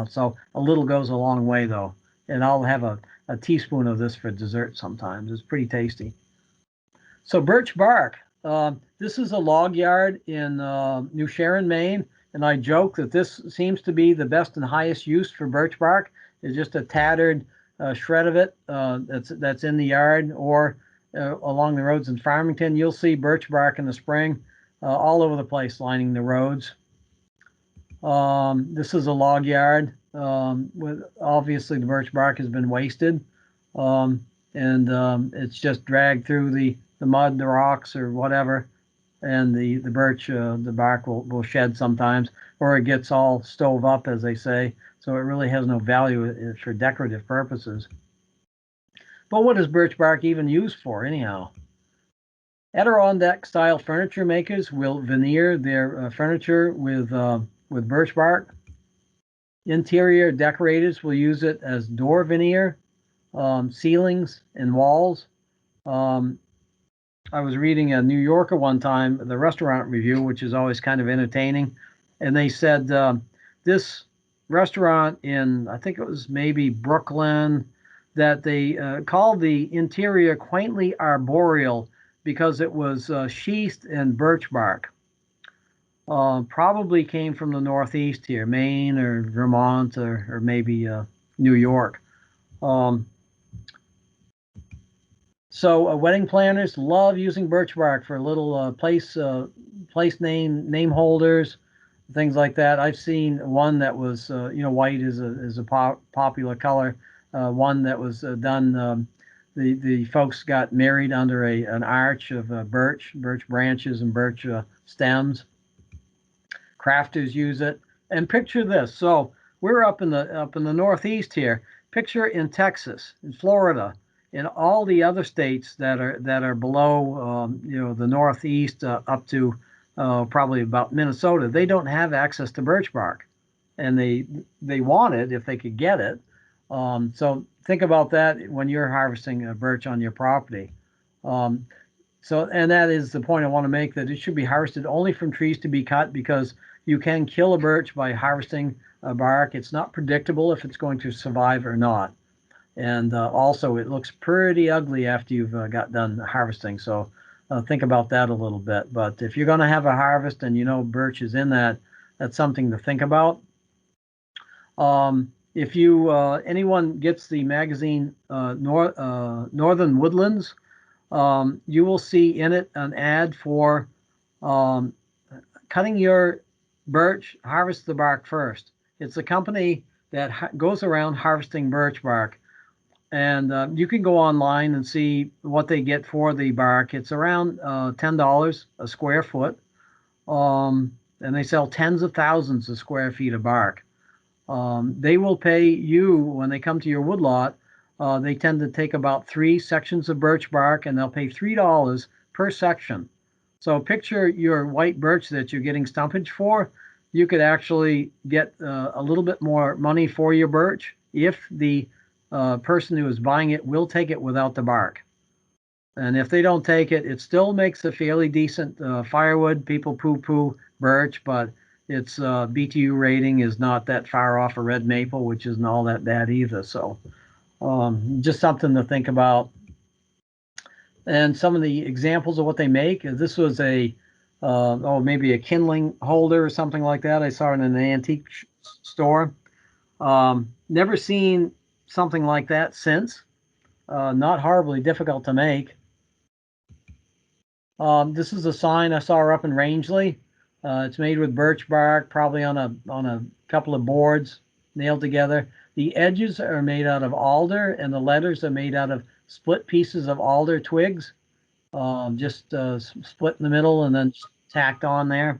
So a little goes a long way, though. And I'll have a teaspoon of this for dessert sometimes. It's pretty tasty. So birch bark. This is a log yard in New Sharon, Maine. And I joke that this seems to be the best and highest use for birch bark. It's just a tattered shred of it that's in the yard, or along the roads in Farmington. You'll see birch bark in the spring all over the place lining the roads. This is a log yard. With obviously the birch bark has been wasted, and it's just dragged through the mud, the rocks, or whatever. And the birch, the bark will shed sometimes, or it gets all stove up, as they say. So it really has no value for decorative purposes. But what is birch bark even used for, anyhow? Adirondack-style furniture makers will veneer their furniture with birch bark. Interior decorators will use it as door veneer, ceilings, and walls. I was reading a New Yorker one time, the restaurant review, which is always kind of entertaining, and they said this restaurant in, I think it was maybe Brooklyn, that they called the interior quaintly arboreal because it was sheathed in birch bark. Probably came from the Northeast here, Maine or Vermont or maybe New York. So wedding planners love using birch bark for little place name holders, things like that. I've seen one that was white is a popular color. one that was done. The folks got married under an arch of birch branches and birch stems. Crafters use it. And picture this. So we're up in the Northeast here. Picture in Texas, in Florida, in all the other states that are below the Northeast up to probably about Minnesota. They don't have access to birch bark, and they want it if they could get it. So think about that when you're harvesting birch on your property. And that is the point I want to make, that it should be harvested only from trees to be cut, because you can kill a birch by harvesting a bark. It's not predictable if it's going to survive or not. And also, it looks pretty ugly after you've got done harvesting. So think about that a little bit. But if you're going to have a harvest and you know birch is in that, that's something to think about. If you anyone gets the magazine Northern Woodlands, you will see in it an ad for cutting your birch, harvest the bark first. It's a company that goes around harvesting birch bark. And you can go online and see what they get for the bark. It's around $10 a square foot. And they sell tens of thousands of square feet of bark. They will pay you when they come to your woodlot. They tend to take about 3 sections of birch bark, and they'll pay $3 per section. So picture your white birch that you're getting stumpage for. You could actually get a little bit more money for your birch if the person who is buying it will take it without the bark. And if they don't take it, it still makes a fairly decent firewood. People poo-poo birch, but its BTU rating is not that far off a red maple, which isn't all that bad either. So just something to think about. And some of the examples of what they make, this was maybe a kindling holder or something like that. I saw it in an antique store. Never seen something like that since. Not horribly difficult to make. This is a sign I saw up in Rangeley. It's made with birch bark, probably on a couple of boards nailed together. The edges are made out of alder, and the letters are made out of split pieces of alder twigs, just split in the middle and then tacked on there.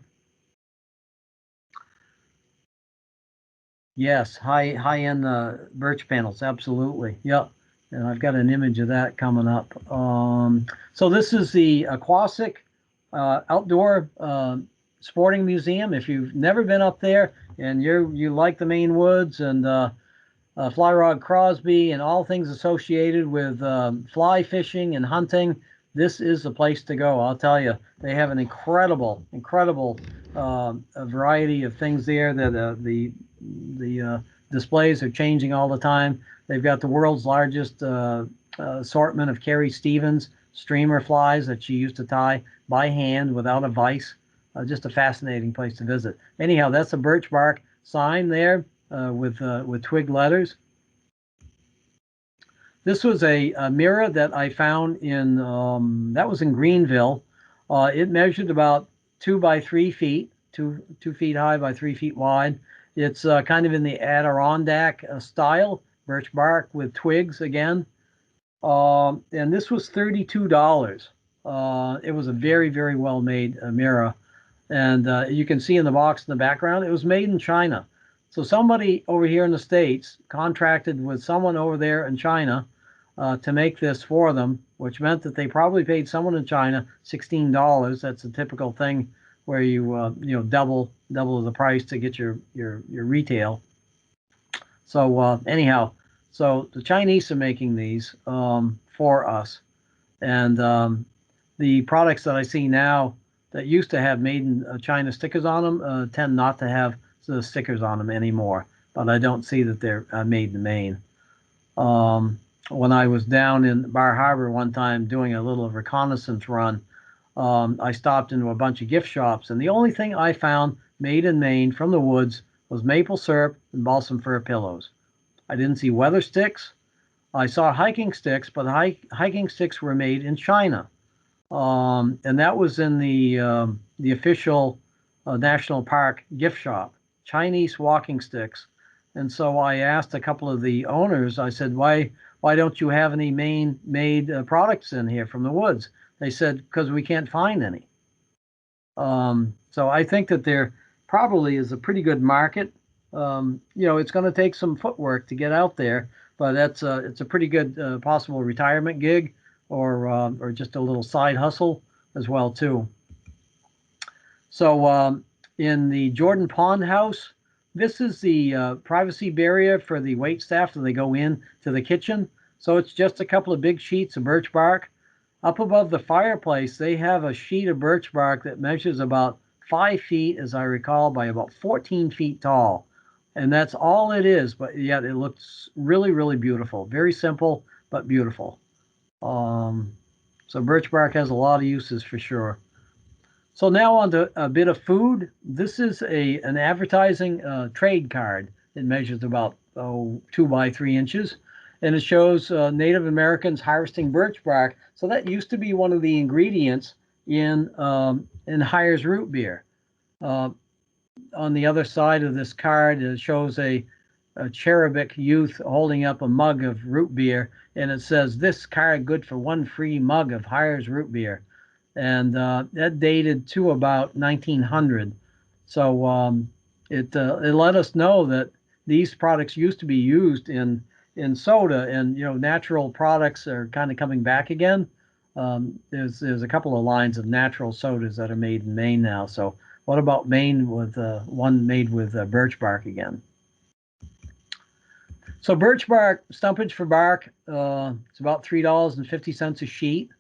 Yes, high-end birch panels, absolutely. Yep, and I've got an image of that coming up. So this is the Aquasic Outdoor Sporting Museum. If you've never been up there and you like the Maine woods and fly rod Crosby and all things associated with fly fishing and hunting, this is the place to go. I'll tell you, they have an incredible variety of things there. That the displays are changing all the time. They've got the world's largest assortment of Carrie Stevens streamer flies that she used to tie by hand without a vise. Just a fascinating place to visit. Anyhow, that's a birch bark sign there with twig letters. This was a mirror that I found in that was in Greenville. It measured about 2 by 3 feet, 2 feet high by 3 feet wide. It's kind of in the Adirondack style, birch bark with twigs again. And this was $32. It was a very, very well made mirror. And you can see in the box in the background, it was made in China. So somebody over here in the States contracted with someone over there in China to make this for them, which meant that they probably paid someone in China $16. That's a typical thing where you double the price to get your retail. So anyhow, so the Chinese are making these for us, and the products that I see now that used to have made in China stickers on them tend not to have the stickers on them anymore. But I don't see that they're made in Maine. When I was down in Bar Harbor one time doing a little reconnaissance run, I stopped into a bunch of gift shops, and the only thing I found made in Maine from the woods was maple syrup and balsam fir pillows. I didn't see weather sticks. I saw hiking sticks, but hiking sticks were made in China. And that was in the official national park gift shop. Chinese walking sticks. And so I asked a couple of the owners, I said, why don't you have any Maine-made products in here from the woods? They said, because we can't find any. So I think that there probably is a pretty good market. It's going to take some footwork to get out there, but it's a pretty good possible retirement gig or just a little side hustle as well too. So in the Jordan Pond House, this is the privacy barrier for the wait staff when they go in to the kitchen. So it's just a couple of big sheets of birch bark. Up above the fireplace, they have a sheet of birch bark that measures about 5 feet, as I recall, by about 14 feet tall. And that's all it is, but yet it looks really, really beautiful. Very simple, but beautiful. So birch bark has a lot of uses for sure. So now on to a bit of food. This is an advertising trade card. It measures about 2 by 3 inches. And it shows Native Americans harvesting birch bark. So that used to be one of the ingredients in Hires root beer. On the other side of this card, it shows a cherubic youth holding up a mug of root beer, and it says, "This card good for 1 free mug of Hires root beer." And that dated to about 1900. So it let us know that these products used to be used in soda, and natural products are kind of coming back again. There's a couple of lines of natural sodas that are made in Maine now. So what about Maine with one made with birch bark again? So birch bark, stumpage for bark, it's about $3.50 a sheet.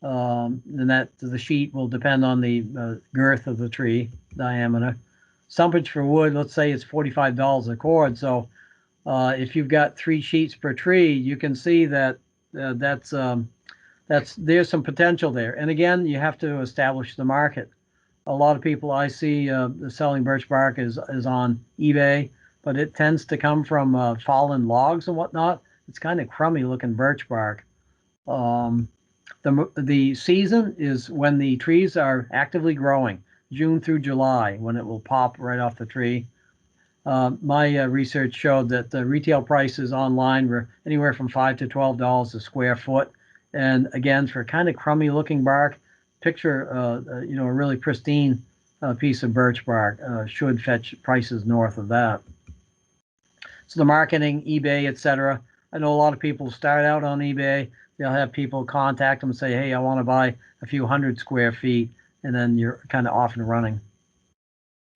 And that the sheet will depend on the girth of the tree diameter. Stumpage for wood, let's say it's $45 a cord. So if you've got 3 sheets per tree, you can see that there's some potential there. And again, you have to establish the market. A lot of people I see selling birch bark is on eBay, but it tends to come from fallen logs and whatnot. It's kind of crummy looking birch bark. The season is when the trees are actively growing, June through July, when it will pop right off the tree. My research showed that the retail prices online were anywhere from $5 to $12 a square foot. And again, for kind of crummy looking bark, picture a really pristine piece of birch bark should fetch prices north of that. So the marketing, eBay, etc. I know a lot of people start out on eBay. They'll have people contact them and say, "Hey, I want to buy a few 100 square feet," and then you're kind of off and running.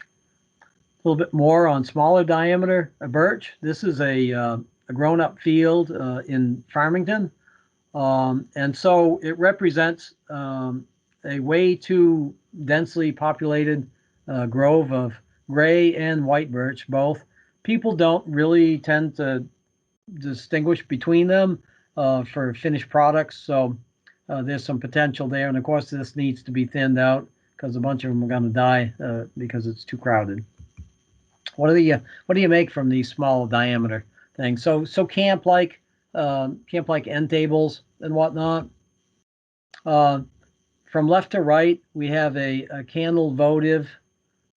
A little bit more on smaller diameter birch. This is a grown-up field in Farmington, and so it represents a way too densely populated grove of gray and white birch, both. People don't really tend to distinguish between them for finished products, so there's some potential there. And of course, this needs to be thinned out because a bunch of them are going to die because it's too crowded. What do you make from these small diameter things? So camp-like end tables and whatnot. From left to right, we have a candle votive.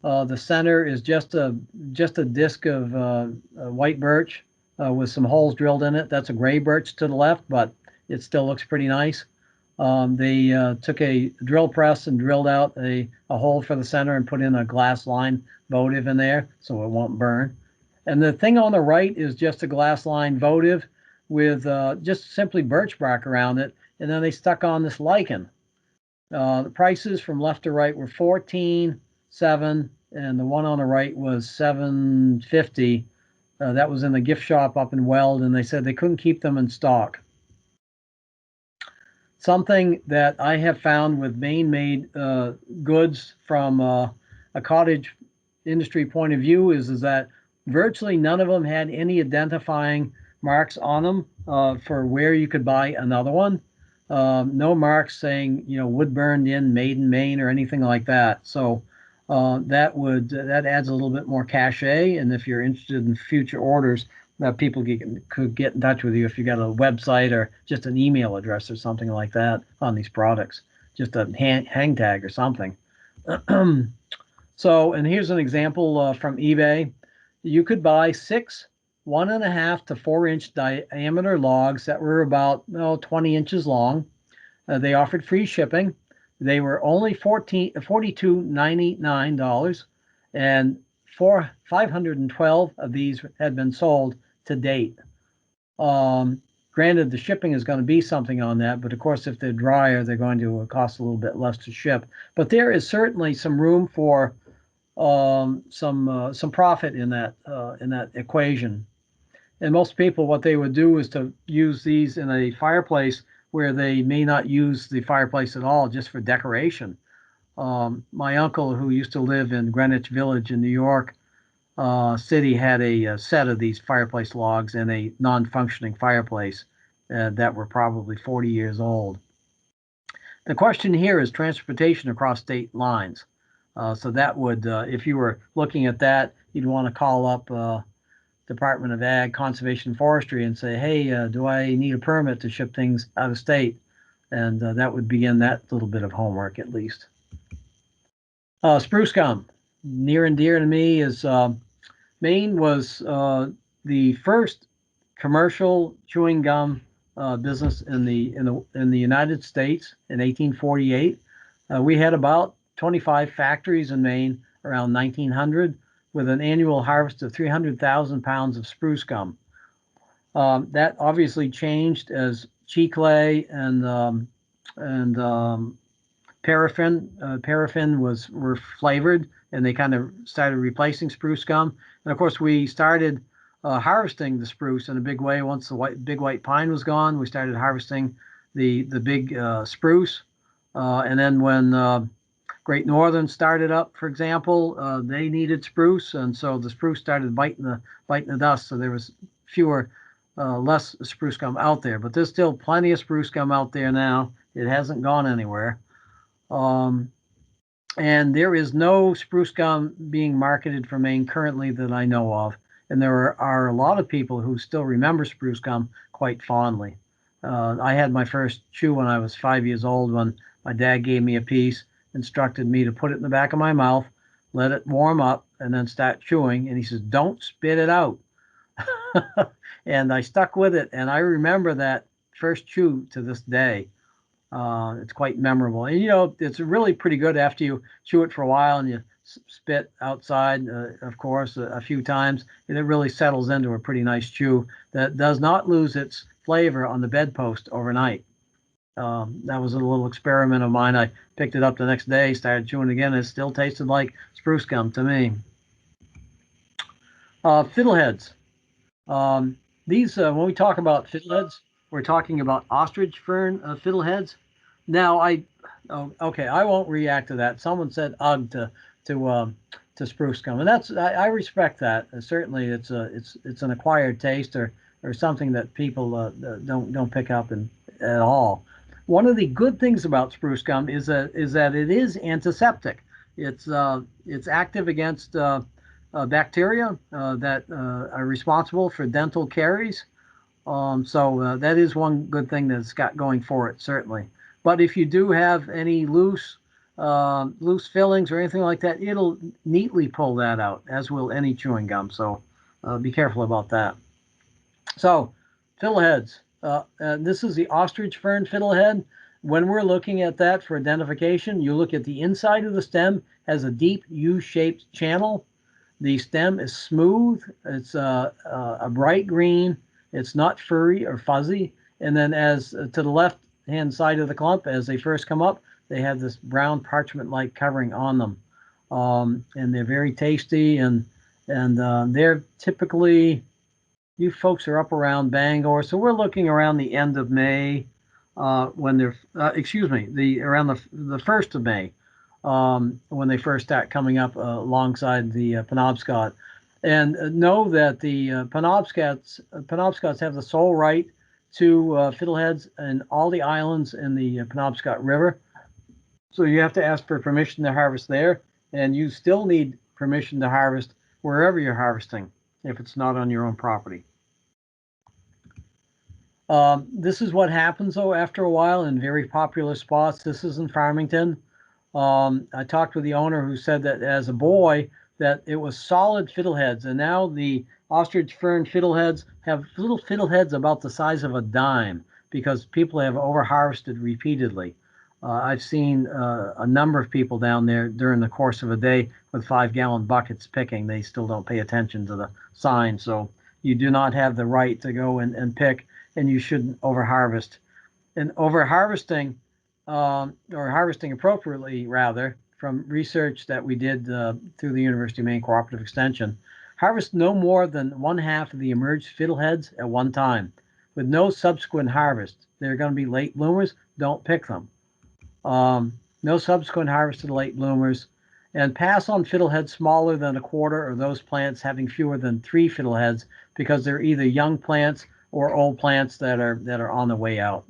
The center is just a disc of white birch with some holes drilled in it. That's a gray birch to the left, but it still looks pretty nice. They took a drill press and drilled out a hole for the center and put in a glass line votive in there so it won't burn. And the thing on the right is just a glass line votive with just simply birch bark around it. And then they stuck on this lichen. The prices from left to right were $14, $7, and the one on the right was $7.50. That was in the gift shop up in Weld, and they said they couldn't keep them in stock. Something that I have found with Maine-made goods from a cottage industry point of view is that virtually none of them had any identifying marks on them for where you could buy another one. No marks saying, wood burned in, made in Maine, or anything like that. So that adds a little bit more cachet. And if you're interested in future orders, that people could get in touch with you if you got a website or just an email address or something like that on these products, just a hang tag or something. So, and here's an example from eBay. You could buy 6 1.5 to 4 inch diameter logs that were about 20 inches long. They offered free shipping. They were only $42.99, and 512 of these had been sold to date. Granted, the shipping is going to be something on that, but of course, if they're drier, they're going to cost a little bit less to ship. But there is certainly some room for some profit in that equation. And most people, what they would do is to use these in a fireplace where they may not use the fireplace at all, just for decoration. My uncle, who used to live in Greenwich Village in New York City, had a set of these fireplace logs in a non-functioning fireplace that were probably 40 years old. The question here is transportation across state lines. So that would, if you were looking at that, you'd want to call up Department of Ag, Conservation, Forestry, and say, hey, do I need a permit to ship things out of state? And that would begin that little bit of homework, at least. Spruce gum, near and dear to me, is Maine was the first commercial chewing gum business in the United States in 1848. We had about 25 factories in Maine around 1900, with an annual harvest of 300,000 pounds of spruce gum. That obviously changed as chicle and paraffin were flavored, and they kind of started replacing spruce gum. And of course, we started harvesting the spruce in a big way. Once the big white pine was gone, we started harvesting the big spruce. And then when Great Northern started up, for example, they needed spruce, and so the spruce started biting the dust. So there was less spruce gum out there, but there's still plenty of spruce gum out there now. It hasn't gone anywhere, and there is no spruce gum being marketed for Maine currently that I know of. And there are a lot of people who still remember spruce gum quite fondly. I had my first chew when I was 5 years old, when my dad gave me a piece, instructed me to put it in the back of my mouth, let it warm up, and then start chewing. And he says, don't spit it out. And I stuck with it. And I remember that first chew to this day. It's quite memorable. And, it's really pretty good after you chew it for a while and you spit outside, of course, a few times. And it really settles into a pretty nice chew that does not lose its flavor on the bedpost overnight. That was a little experiment of mine. I picked it up the next day, started chewing again, and it still tasted like spruce gum to me. Fiddleheads. These, when we talk about fiddleheads, we're talking about ostrich fern fiddleheads. Now, I won't react to that. Someone said ugh to spruce gum, and I respect that. Certainly, it's an acquired taste or something that people don't pick up at all. One of the good things about spruce gum is that it is antiseptic. It's active against bacteria that are responsible for dental caries. So that is one good thing that it's got going for it, certainly. But if you do have any loose fillings or anything like that, it'll neatly pull that out, as will any chewing gum. So be careful about that. So fiddleheads. This is the ostrich fern fiddlehead. When we're looking at that for identification, you look at the inside of the stem, has a deep U-shaped channel. The stem is smooth. It's a bright green. It's not furry or fuzzy. And then as to the left-hand side of the clump, as they first come up, they have this brown parchment-like covering on them. And they're very tasty, and they're typically, you folks are up around Bangor, so we're looking around the end of May, when they're, around the 1st of May, when they first start coming up alongside the Penobscot. And know that the Penobscots have the sole right to fiddleheads in all the islands in the Penobscot River. So you have to ask for permission to harvest there, and you still need permission to harvest wherever you're harvesting, if it's not on your own property. This is what happens, though, after a while in very popular spots. This is in Farmington. I talked with the owner who said that as a boy that it was solid fiddleheads, and now the ostrich fern fiddleheads have little fiddleheads about the size of a dime because people have over-harvested repeatedly. I've seen a number of people down there during the course of a day with 5-gallon buckets picking. They still don't pay attention to the sign. So you do not have the right to go and pick, and you shouldn't over-harvest. And over-harvesting, or harvesting appropriately, rather, from research that we did through the University of Maine Cooperative Extension, harvest no more than 1/2 of the emerged fiddleheads at one time, with no subsequent harvest. They're going to be late bloomers. Don't pick them. No subsequent harvest of the late bloomers, and pass on fiddleheads smaller than 1/4 or those plants having fewer than 3 fiddleheads because they're either young plants or old plants that are on the way out.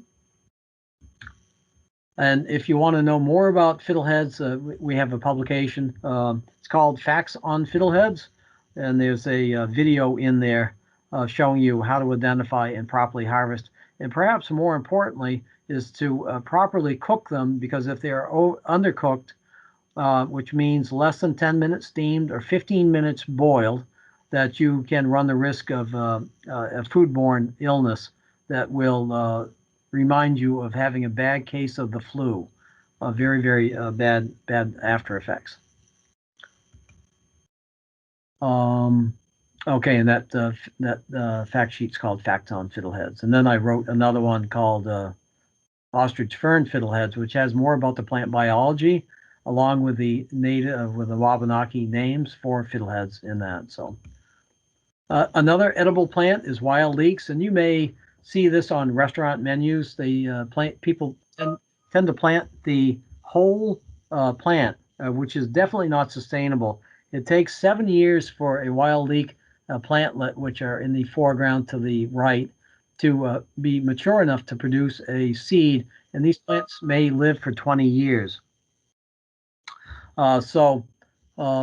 And if you want to know more about fiddleheads, we have a publication. It's called Facts on Fiddleheads, and there's a video in there showing you how to identify and properly harvest. And perhaps more importantly is to properly cook them, because if they are undercooked, which means less than 10 minutes steamed or 15 minutes boiled, that you can run the risk of a foodborne illness that will remind you of having a bad case of the flu, very, very bad after effects. Okay, and that fact sheet's called Facts on Fiddleheads. And then I wrote another one called Ostrich Fern Fiddleheads, which has more about the plant biology, along with the native, with the Wabanaki names for fiddleheads in that. So another edible plant is wild leeks, and you may see this on restaurant menus. People tend to plant the whole plant, which is definitely not sustainable. It takes 7 years for a wild leek plantlet, which are in the foreground to the right, to be mature enough to produce a seed, and these plants may live for 20 years. So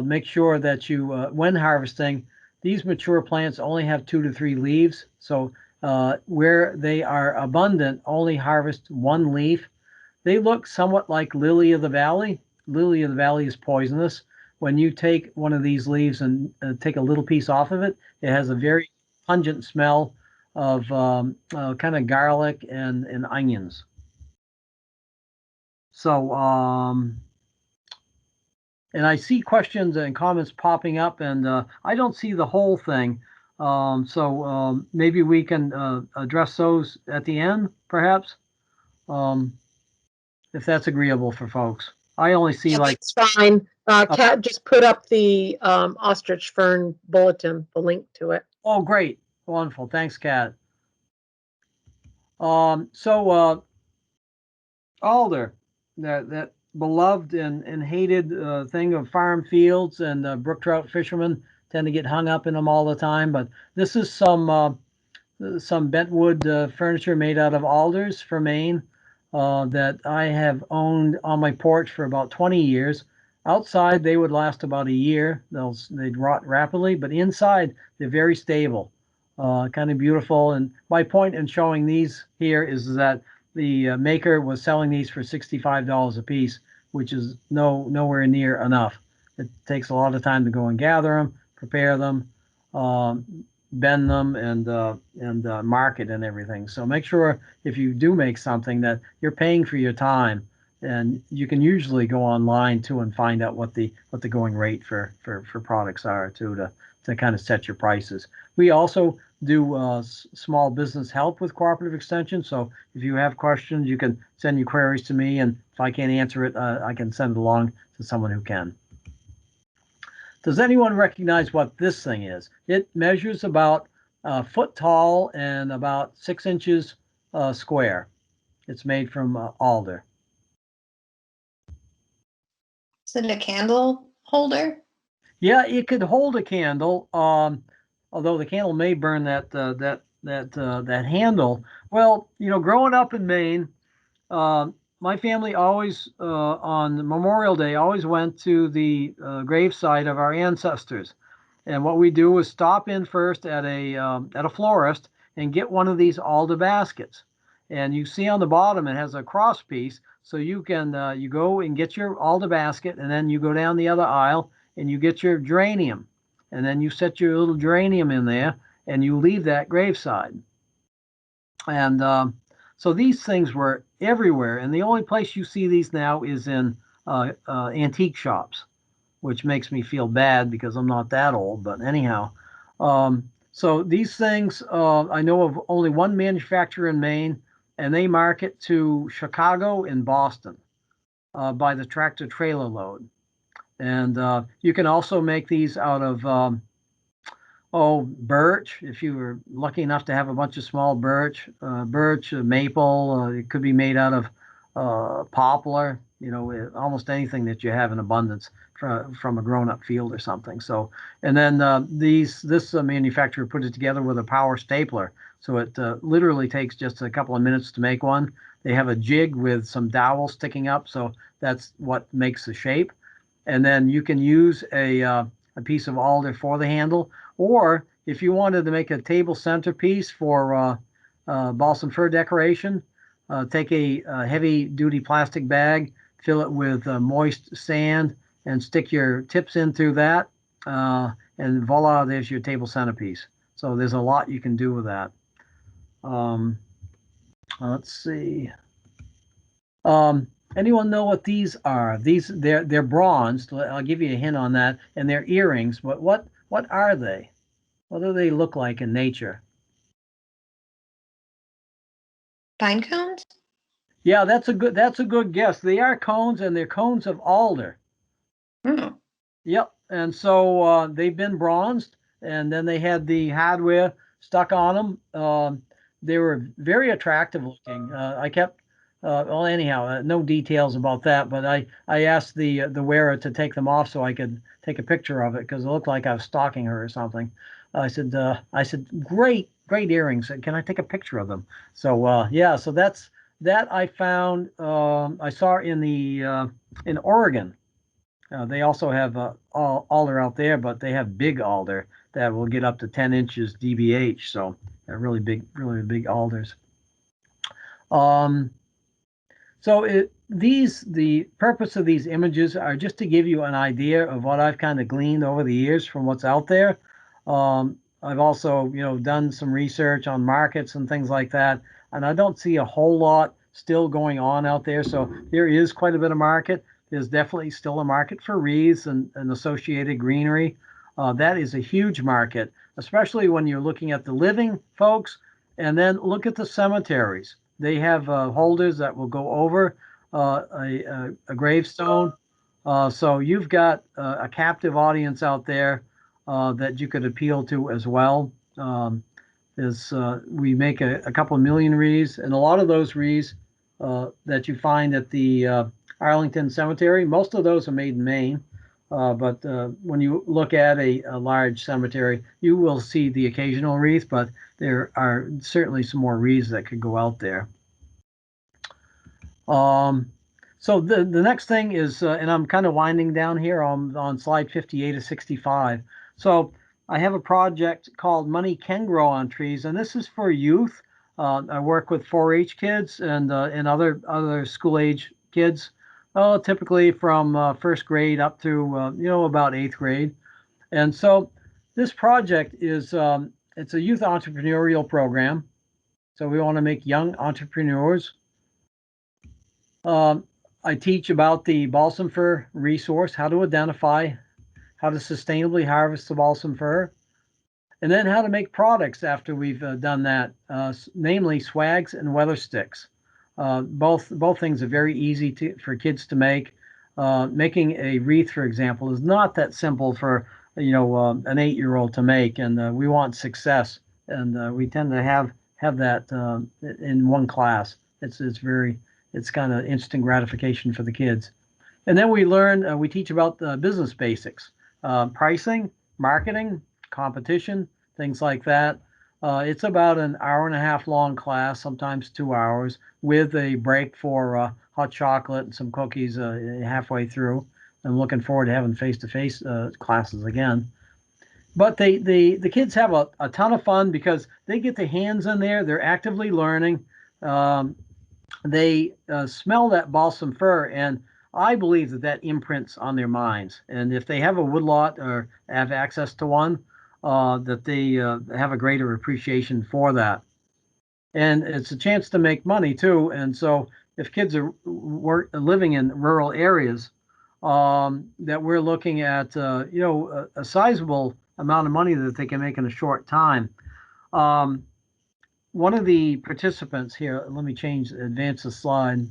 make sure that you, when harvesting, these mature plants only have 2 to 3 leaves. So where they are abundant, only harvest 1 leaf. They look somewhat like lily of the valley. Lily of the valley is poisonous. When you take one of these leaves and take a little piece off of it, it has a very pungent smell of kind of garlic and onions. So, and I see questions and comments popping up, and I don't see the whole thing. So maybe we can address those at the end, perhaps, if that's agreeable for folks. I only see Yeah, like. that's fine. Kat just put up the ostrich fern bulletin, the link to it. Oh, great. Wonderful. Thanks, Kat. So alder, that beloved and hated thing of farm fields, and brook trout fishermen tend to get hung up in them all the time. But this is some bentwood furniture made out of alders for Maine that I have owned on my porch for about 20 years. Outside, they would last about a year. They'd rot rapidly, but inside, they're very stable, kind of beautiful. And my point in showing these here is that the maker was selling these for $65 a piece, which is nowhere near enough. It takes a lot of time to go and gather them, prepare them, bend them, and market and everything. So make sure if you do make something that you're paying for your time, and you can usually go online too and find out what the going rate for products are too, to kind of set your prices. We also do small business help with cooperative extension. So if you have questions, you can send your queries to me, and if I can't answer it, I can send it along to someone who can. Does anyone recognize what this thing is? It measures about a foot tall and about 6 inches square. It's made from alder. Is it a candle holder? Yeah, it could hold a candle, although the candle may burn that handle. Well, growing up in Maine, my family always on Memorial Day always went to the gravesite of our ancestors, and what we do is stop in first at a florist and get one of these alder baskets. And you see on the bottom it has a cross piece, so you can you go and get your alder basket, and then you go down the other aisle and you get your geranium, and then you set your little geranium in there, and you leave that graveside. And so these things were everywhere, and the only place you see these now is in antique shops, which makes me feel bad because I'm not that old. But anyhow, so these things, I know of only one manufacturer in Maine, and they market to Chicago and Boston by the tractor trailer load. And you can also make these out of birch. If you were lucky enough to have a bunch of small birch, maple. It could be made out of poplar. Almost anything that you have in abundance from a grown-up field or something. So, and then this manufacturer put it together with a power stapler. So it literally takes just a couple of minutes to make one. They have a jig with some dowels sticking up, so that's what makes the shape. And then you can use a piece of alder for the handle, or if you wanted to make a table centerpiece for balsam fir decoration, take a heavy-duty plastic bag, fill it with moist sand, and stick your tips in through that, and voila, there's your table centerpiece. So there's a lot you can do with that. Let's see. Anyone know what these are? They're bronzed. I'll give you a hint on that. And they're earrings. But what are they? What do they look like in nature? Pine cones? Yeah, that's a good guess. They are cones, and they're cones of alder. Hmm. Yep. And so they've been bronzed, and then they had the hardware stuck on them. They were very attractive looking. I kept well, anyhow, no details about that, but I asked the wearer to take them off so I could take a picture of it because it looked like I was stalking her or something. I said, great earrings. Can I take a picture of them? So yeah, so that I found. I saw in Oregon. They also have alder out there, but they have big alder that will get up to 10 inches DBH. So they're really big alders. So the purpose of these images are just to give you an idea of what I've kind of gleaned over the years from what's out there. I've also, done some research on markets and things like that, and I don't see a whole lot still going on out there. So there is quite a bit of market. There's definitely still a market for wreaths and associated greenery. That is a huge market, especially when you're looking at the living folks, and then look at the cemeteries. They have holders that will go over a gravestone. So you've got a captive audience out there that you could appeal to as well. We make a couple million wreaths, and a lot of those wreaths that you find at the Arlington Cemetery, most of those are made in Maine. But when you look at a large cemetery, you will see the occasional wreath, but there are certainly some more wreaths that could go out there. So the next thing is, and I'm kind of winding down here on slide 58 to 65. So I have a project called Money Can Grow on Trees, and this is for youth. I work with 4-H kids and other school age kids, typically from first grade up through about 8th grade. And so this project is it's a youth entrepreneurial program. So we want to make young entrepreneurs. I teach about the balsam fir resource, how to identify, how to sustainably harvest the balsam fir, and then how to make products after we've done that, namely swags and weather sticks. Both things are very easy for kids to make. Making a wreath, for example, is not that simple for an 8-year-old to make, and we want success, and we tend to have that in one class. It's kind of instant gratification for the kids. And then we teach about the business basics, pricing, marketing, competition, things like that. It's about an hour and a half long class, sometimes 2 hours, with a break for hot chocolate and some cookies halfway through. I'm looking forward to having face-to-face classes again. But the kids have a ton of fun because they get their hands in there. They're actively learning. They smell that balsam fir, and I believe that that imprints on their minds. And if they have a woodlot or have access to one, that they have a greater appreciation for that. And it's a chance to make money too. And so if kids are living in rural areas, that we're looking at, a sizable amount of money that they can make in a short time. One of the participants here, let me advance the slide.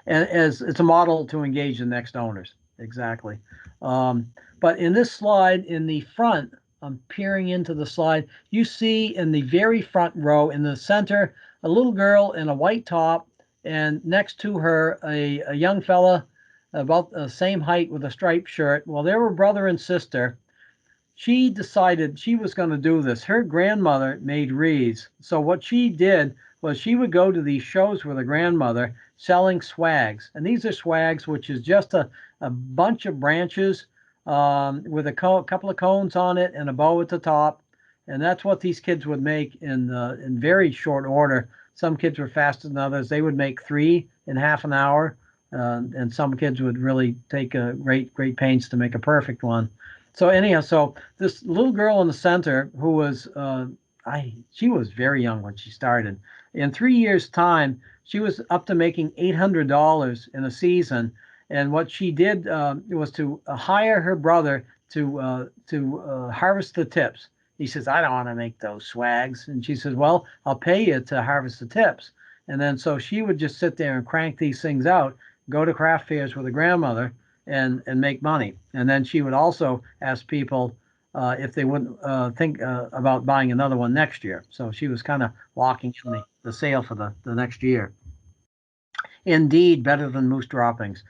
As it's a model to engage the next owners, exactly. But in this slide, in the front, I'm peering into the slide. You see in the very front row, in the center, a little girl in a white top, and next to her, a young fella about the same height with a striped shirt. Well, they were brother and sister. She decided she was going to do this. Her grandmother made wreaths. So what she did was she would go to these shows with her grandmother selling swags. And these are swags, which is just a bunch of branches with a couple of cones on it and a bow at the top. And that's what these kids would make in very short order. Some kids were faster than others. They would make 3 in half an hour. And some kids would really take great pains to make a perfect one. So anyhow, so this little girl in the center who was, she was very young when she started. In 3 years' time, she was up to making $800 in a season. And what she did was to hire her brother to harvest the tips. He says, I don't want to make those swags. And she says, well, I'll pay you to harvest the tips. And then so she would just sit there and crank these things out, go to craft fairs with her grandmother, and make money. And then she would also ask people if they wouldn't think about buying another one next year. So she was kind of locking in the sale for the next year. Indeed, better than moose droppings.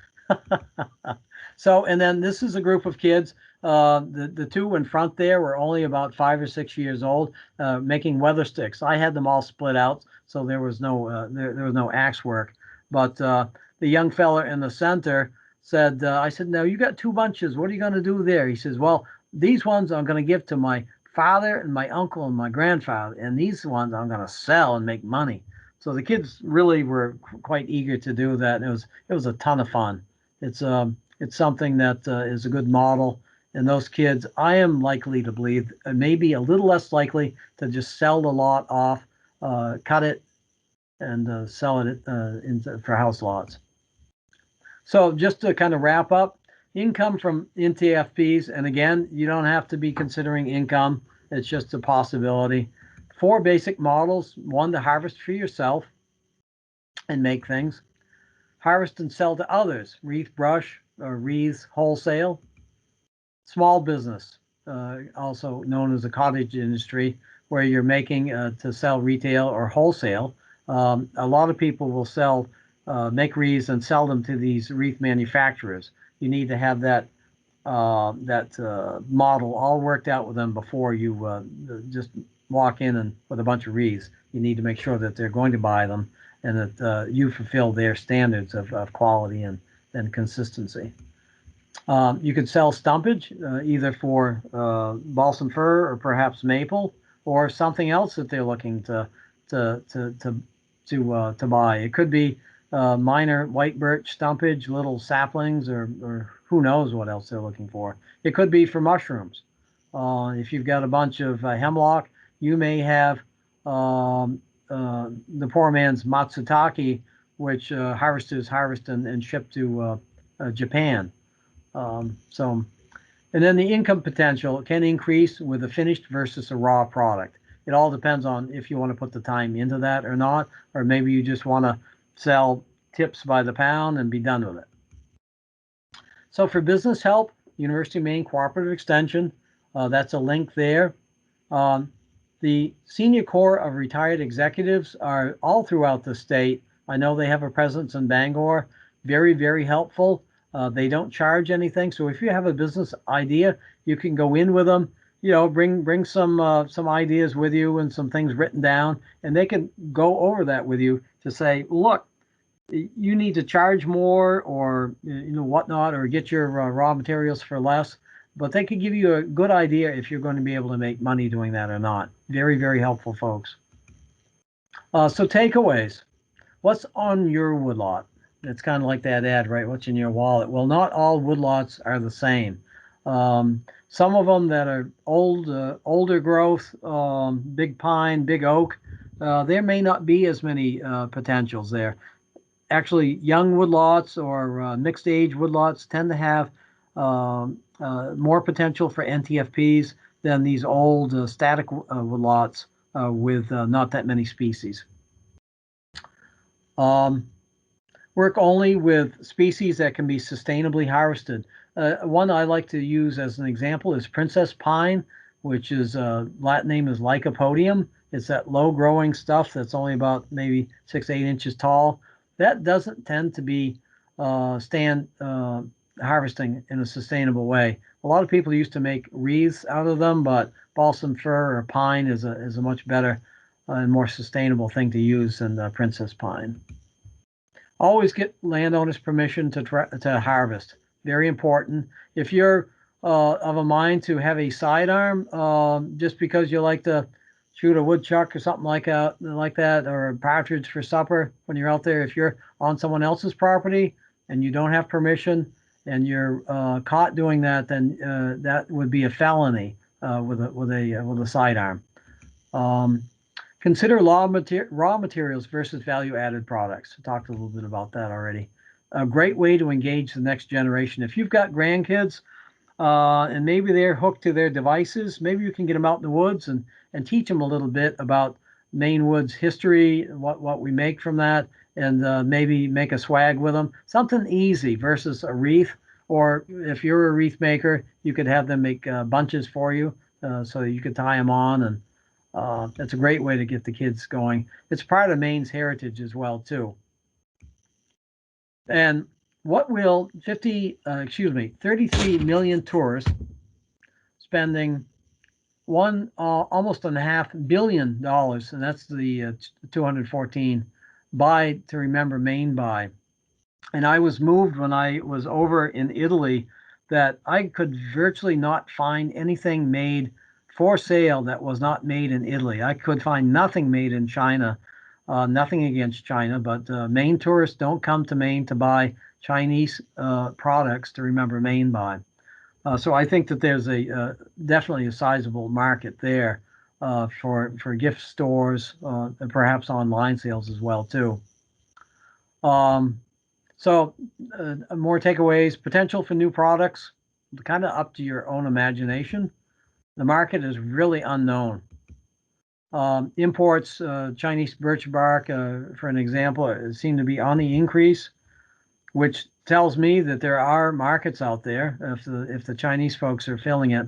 So, and then this is a group of kids. The two in front there were only about 5 or 6 years old, making weather sticks. I had them all split out, so there was no there was no axe work. But the young fella in the center said, I said, now you got 2 bunches. What are you going to do there? He says, well, these ones I'm going to give to my father and my uncle and my grandfather, and these ones I'm going to sell and make money. So the kids really were quite eager to do that. And it was a ton of fun. It's something that is a good model. And those kids, I am likely to believe, maybe a little less likely to just sell the lot off, cut it, and sell it for house lots. So just to kind of wrap up, income from NTFPs, and again, you don't have to be considering income. It's just a possibility. 4 basic models. 1, to harvest for yourself and make things. Harvest and sell to others. Wreath brush or wreaths wholesale. Small business, also known as the cottage industry, where you're making to sell retail or wholesale. A lot of people will make wreaths and sell them to these wreath manufacturers. You need to have that model all worked out with them before you just walk in and with a bunch of wreaths. You need to make sure that they're going to buy them and that you fulfill their standards of quality and consistency. You could sell stumpage either for balsam fir or perhaps maple or something else that they're looking to buy. It could be minor white birch stumpage, little saplings, or who knows what else they're looking for. It could be for mushrooms. If you've got a bunch of hemlock, you may have the poor man's matsutake, which harvesters harvest and ship to Japan. And then the income potential can increase with a finished versus a raw product. It all depends on if you want to put the time into that or not, or maybe you just want to sell tips by the pound and be done with it. So for business help, University of Maine Cooperative Extension, that's a link there. The Senior Corps of Retired Executives are all throughout the state. I know they have a presence in Bangor. Very, very helpful. They don't charge anything. So if you have a business idea, you can go in with them, bring some ideas with you and some things written down, and they can go over that with you to say, look, you need to charge more or whatnot, or get your raw materials for less. But they could give you a good idea if you're going to be able to make money doing that or not. Very, very helpful, folks. So takeaways. What's on your woodlot? It's kind of like that ad, right? What's in your wallet? Well, not all woodlots are the same. Some of them that are older growth, big pine, big oak, there may not be as many potentials there. Actually, young woodlots or mixed age woodlots tend to have more potential for NTFPs than these old static woodlots with not that many species. Work only with species that can be sustainably harvested. One I like to use as an example is princess pine, which is Latin name is Lycopodium. It's that low growing stuff that's only about maybe 6 to 8 inches tall. That doesn't tend to be harvesting in a sustainable way. A lot of people used to make wreaths out of them, but balsam fir or pine is a much better and more sustainable thing to use than princess pine. Always get landowners' permission to harvest. Very important. If you're of a mind to have a sidearm, just because you like to shoot a woodchuck or something like that, or a partridge for supper when you're out there, if you're on someone else's property and you don't have permission and you're caught doing that, then that would be a felony with a sidearm. Consider raw materials versus value-added products. I talked a little bit about that already. A great way to engage the next generation. If you've got grandkids and maybe they're hooked to their devices, maybe you can get them out in the woods and teach them a little bit about Maine woods history, what we make from that, and maybe make a swag with them. Something easy versus a wreath. Or if you're a wreath maker, you could have them make bunches for you so you could tie them on, and that's a great way to get the kids going. It's part of Maine's heritage as well, too. And what will 33 million tourists spending almost $500 million, and that's the 214 buy to remember Maine by. And I was moved when I was over in Italy that I could virtually not find anything made for sale that was not made in Italy. I could find nothing made in China, nothing against China, but Maine tourists don't come to Maine to buy Chinese products to remember Maine by. So I think that there's definitely a sizable market there for gift stores and perhaps online sales as well too. So more takeaways, potential for new products, kind of up to your own imagination. The market is really unknown. Imports, Chinese birch bark, for an example, seem to be on the increase, which tells me that there are markets out there if the Chinese folks are filling it.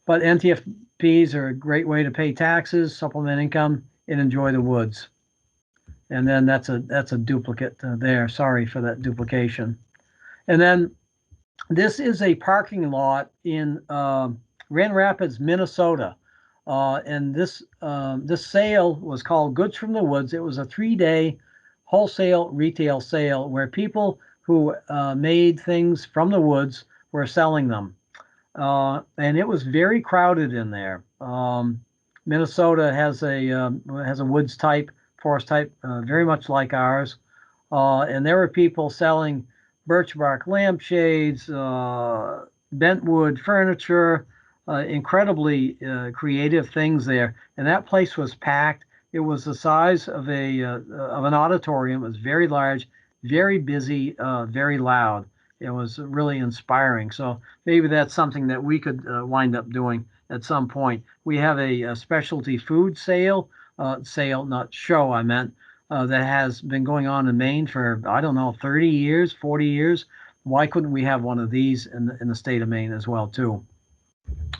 But NTFPs are a great way to pay taxes, supplement income, and enjoy the woods. And then that's a duplicate there. Sorry for that duplication. And then this is a parking lot in Grand Rapids, Minnesota. And this sale was called Goods from the Woods. It was a 3-day wholesale retail sale where people who made things from the woods were selling them. And it was very crowded in there. Minnesota has a woods type, forest type, very much like ours. And there were people selling birch bark lampshades, bentwood furniture, incredibly creative things there. And that place was packed. It was the size of an auditorium. It was very large, very busy, very loud. It was really inspiring. So maybe that's something that we could wind up doing at some point. We have a specialty food sale, not show, I meant, that has been going on in Maine for, I don't know, 30 years, 40 years. Why couldn't we have one of these in the state of Maine as well, too?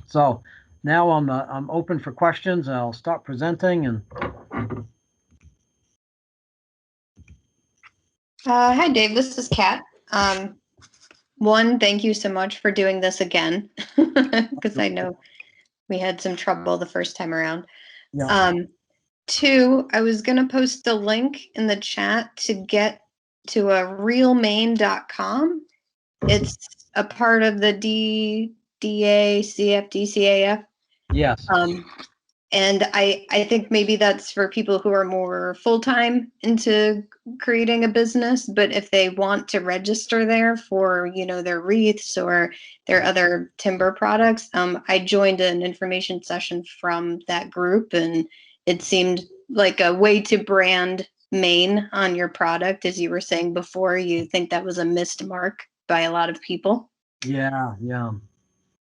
So now I'm open for questions. I'll stop presenting and. Hi, Dave. This is Kat. One, thank you so much for doing this again, because I know we had some trouble the first time around. Yeah. Two, I was going to post a link in the chat to get to a realmaine.com. It's a part of the DDA, CF, DCAF. Yes. And I think maybe that's for people who are more full-time into creating a business, but if they want to register there for, you know, their wreaths or their other timber products, I joined an information session from that group, and it seemed like a way to brand Maine on your product. As you were saying before, you think that was a missed mark by a lot of people. Yeah, yeah.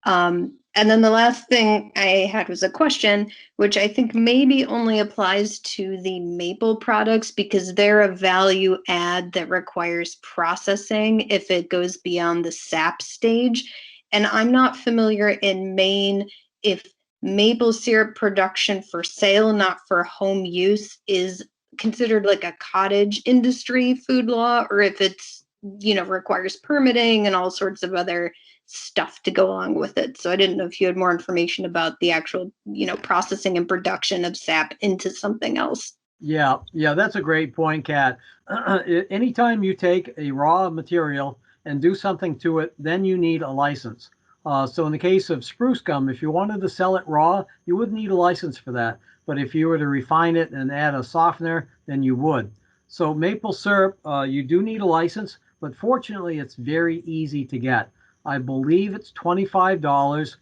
And then the last thing I had was a question, which I think maybe only applies to the maple products because they're a value add that requires processing if it goes beyond the sap stage. And I'm not familiar in Maine if maple syrup production for sale, not for home use, is considered like a cottage industry food law, or if it's, you know, requires permitting and all sorts of other stuff to go along with it. So I didn't know if you had more information about the actual, you know, processing and production of sap into something else. Yeah, yeah, that's a great point, Kat. Anytime you take a raw material and do something to it, then you need a license. So in the case of spruce gum, if you wanted to sell it raw, you wouldn't need a license for that. But if you were to refine it and add a softener, then you would. So maple syrup, you do need a license, but fortunately, it's very easy to get. I believe it's $25.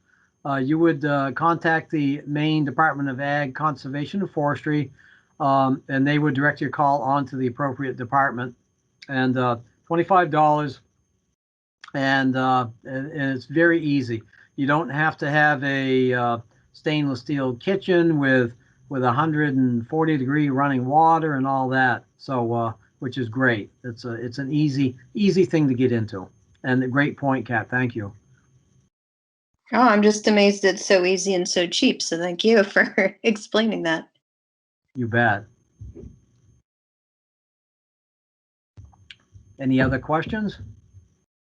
You would contact the Maine Department of Ag, Conservation and Forestry, and they would direct your call on to the appropriate department. And $25, and it's very easy. You don't have to have a stainless steel kitchen with 140-degree running water and all that. So which is great. It's an easy thing to get into. And a great point, Kat. Thank you. Oh, I'm just amazed it's so easy and so cheap. So thank you for explaining that. You bet. Any other questions?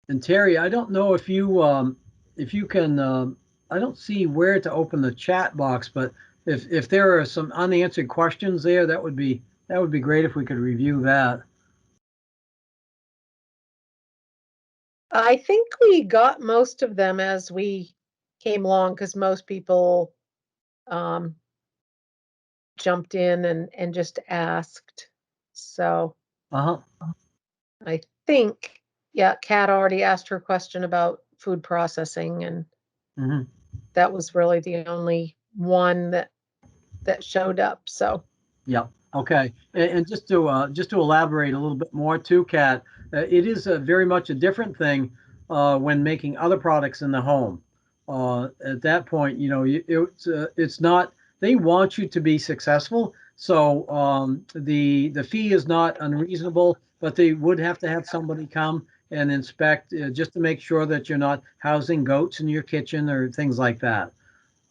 And Terry, I don't know if you can. I don't see where to open the chat box, but if there are some unanswered questions there, that would be great if we could review that. I think we got most of them as we came along because most people jumped in and just asked. So I think, yeah, Kat already asked her question about food processing, and that was really the only one that showed up. So yeah, okay. And just to elaborate a little bit more too, Kat, it is very much a different thing when making other products in the home. At that point, you know, it's not. They want you to be successful, so the fee is not unreasonable, but they would have to have somebody come and inspect just to make sure that you're not housing goats in your kitchen or things like that.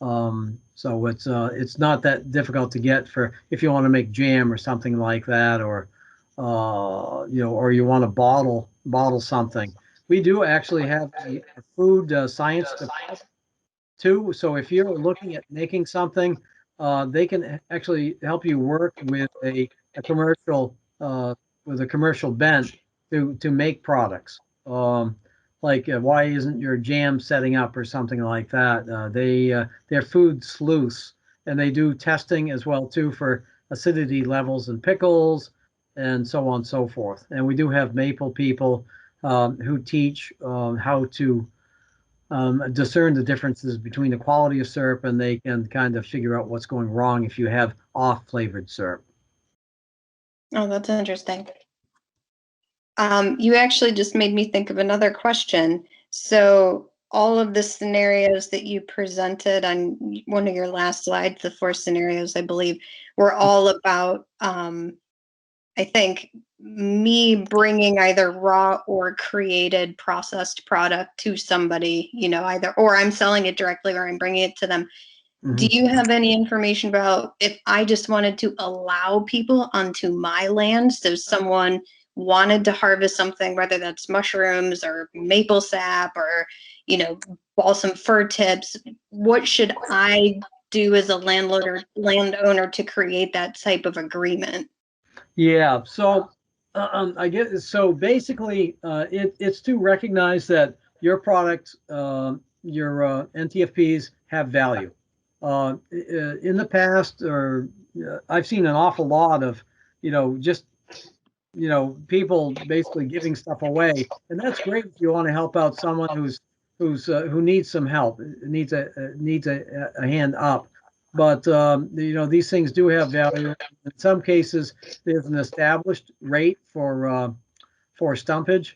So it's not that difficult to get for if you want to make jam or something like that, or you know, or you want to bottle something. We do actually have a food science department too. So if you're looking at making something, they can actually help you work with a commercial bent to make products. Like why isn't your jam setting up or something like that? They're food sleuths, and they do testing as well too for acidity levels in pickles and so on and so forth. And we do have maple people who teach how to discern the differences between the quality of syrup, and they can kind of figure out what's going wrong if you have off flavored syrup. Oh, that's interesting. You actually just made me think of another question. So all of the scenarios that you presented on one of your last slides, the 4 scenarios, I believe, were all about, I think, me bringing either raw or created processed product to somebody, you know, either, or I'm selling it directly or I'm bringing it to them. Do you have any information about if I just wanted to allow people onto my land? So someone wanted to harvest something, whether that's mushrooms or maple sap or, you know, balsam fir tips. What should I do as a landowner to create that type of agreement? Yeah, so I guess so. Basically, it's to recognize that your product, your NTFPs have value. In the past, or I've seen an awful lot of, just people basically giving stuff away, and that's great if you want to help out someone who needs some help, needs a hand up. But these things do have value. In some cases, there's an established rate for stumpage.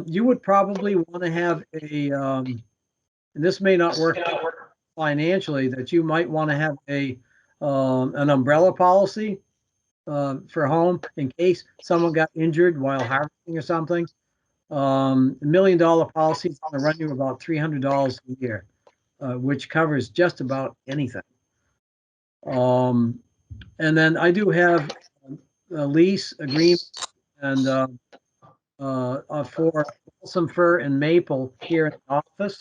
You would probably want to have and this may not work financially, that you might want to have an umbrella policy for home in case someone got injured while harvesting or something. $1 million policy is going to run you about $300 a year, which covers just about anything. And then I do have a lease agreement and for balsam fir and maple here in the office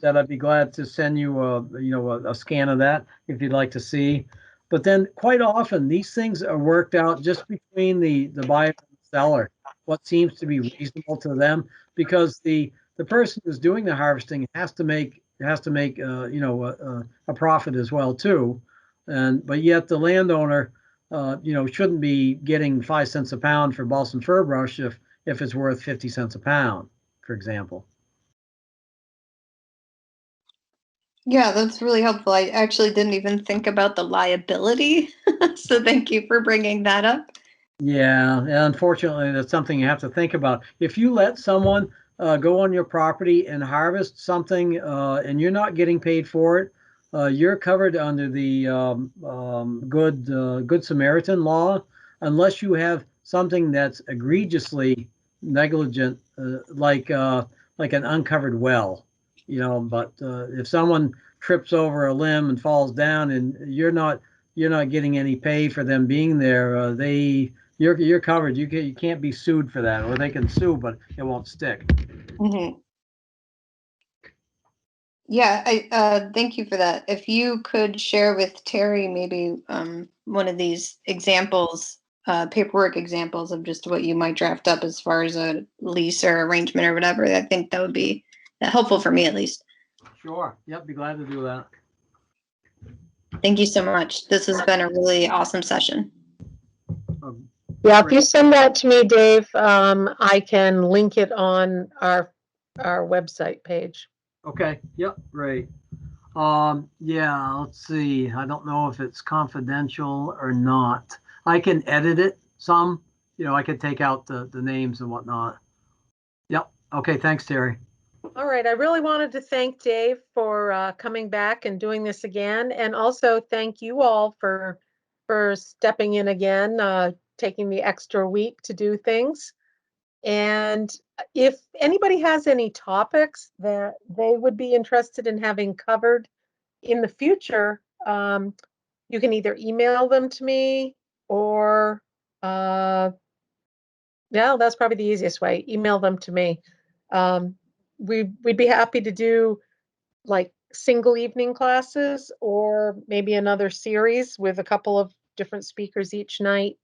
that I'd be glad to send you a scan of that if you'd like to see. But then quite often these things are worked out just between the buyer and the seller, what seems to be reasonable to them, because the person who's doing the harvesting has to make a profit as well too. But yet the landowner shouldn't be getting 5 cents a pound for balsam fir brush if it's worth 50 cents a pound, for example. Yeah, that's really helpful. I actually didn't even think about the liability. So thank you for bringing that up. Yeah, unfortunately, that's something you have to think about. If you let someone go on your property and harvest something and you're not getting paid for it, you're covered under the Good Samaritan law, unless you have something that's egregiously negligent, like an uncovered well, But if someone trips over a limb and falls down, and you're not getting any pay for them being there, you're covered. You can't be sued for that, or they can sue, but it won't stick. Mm-hmm. Yeah, I thank you for that. If you could share with Terry maybe one of these examples, paperwork examples of just what you might draft up as far as a lease or arrangement or whatever, I think that would be helpful for me at least. Sure. Yep, be glad to do that. Thank you so much. This has been a really awesome session. Yeah, if you send that to me, Dave, I can link it on our website page. Okay. Yep. Great. Yeah. Let's see. I don't know if it's confidential or not. I can edit it some. I could take out the names and whatnot. Yep. Okay. Thanks, Terry. All right. I really wanted to thank Dave for coming back and doing this again, and also thank you all for stepping in again, taking the extra week to do things. And if anybody has any topics that they would be interested in having covered in the future, you can either email them to me or, yeah, that's probably the easiest way. Email them to me. We'd be happy to do like single evening classes or maybe another series with a couple of different speakers each night.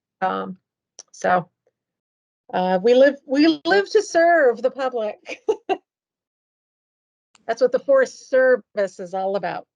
So we live to serve the public. That's what the Forest Service is all about.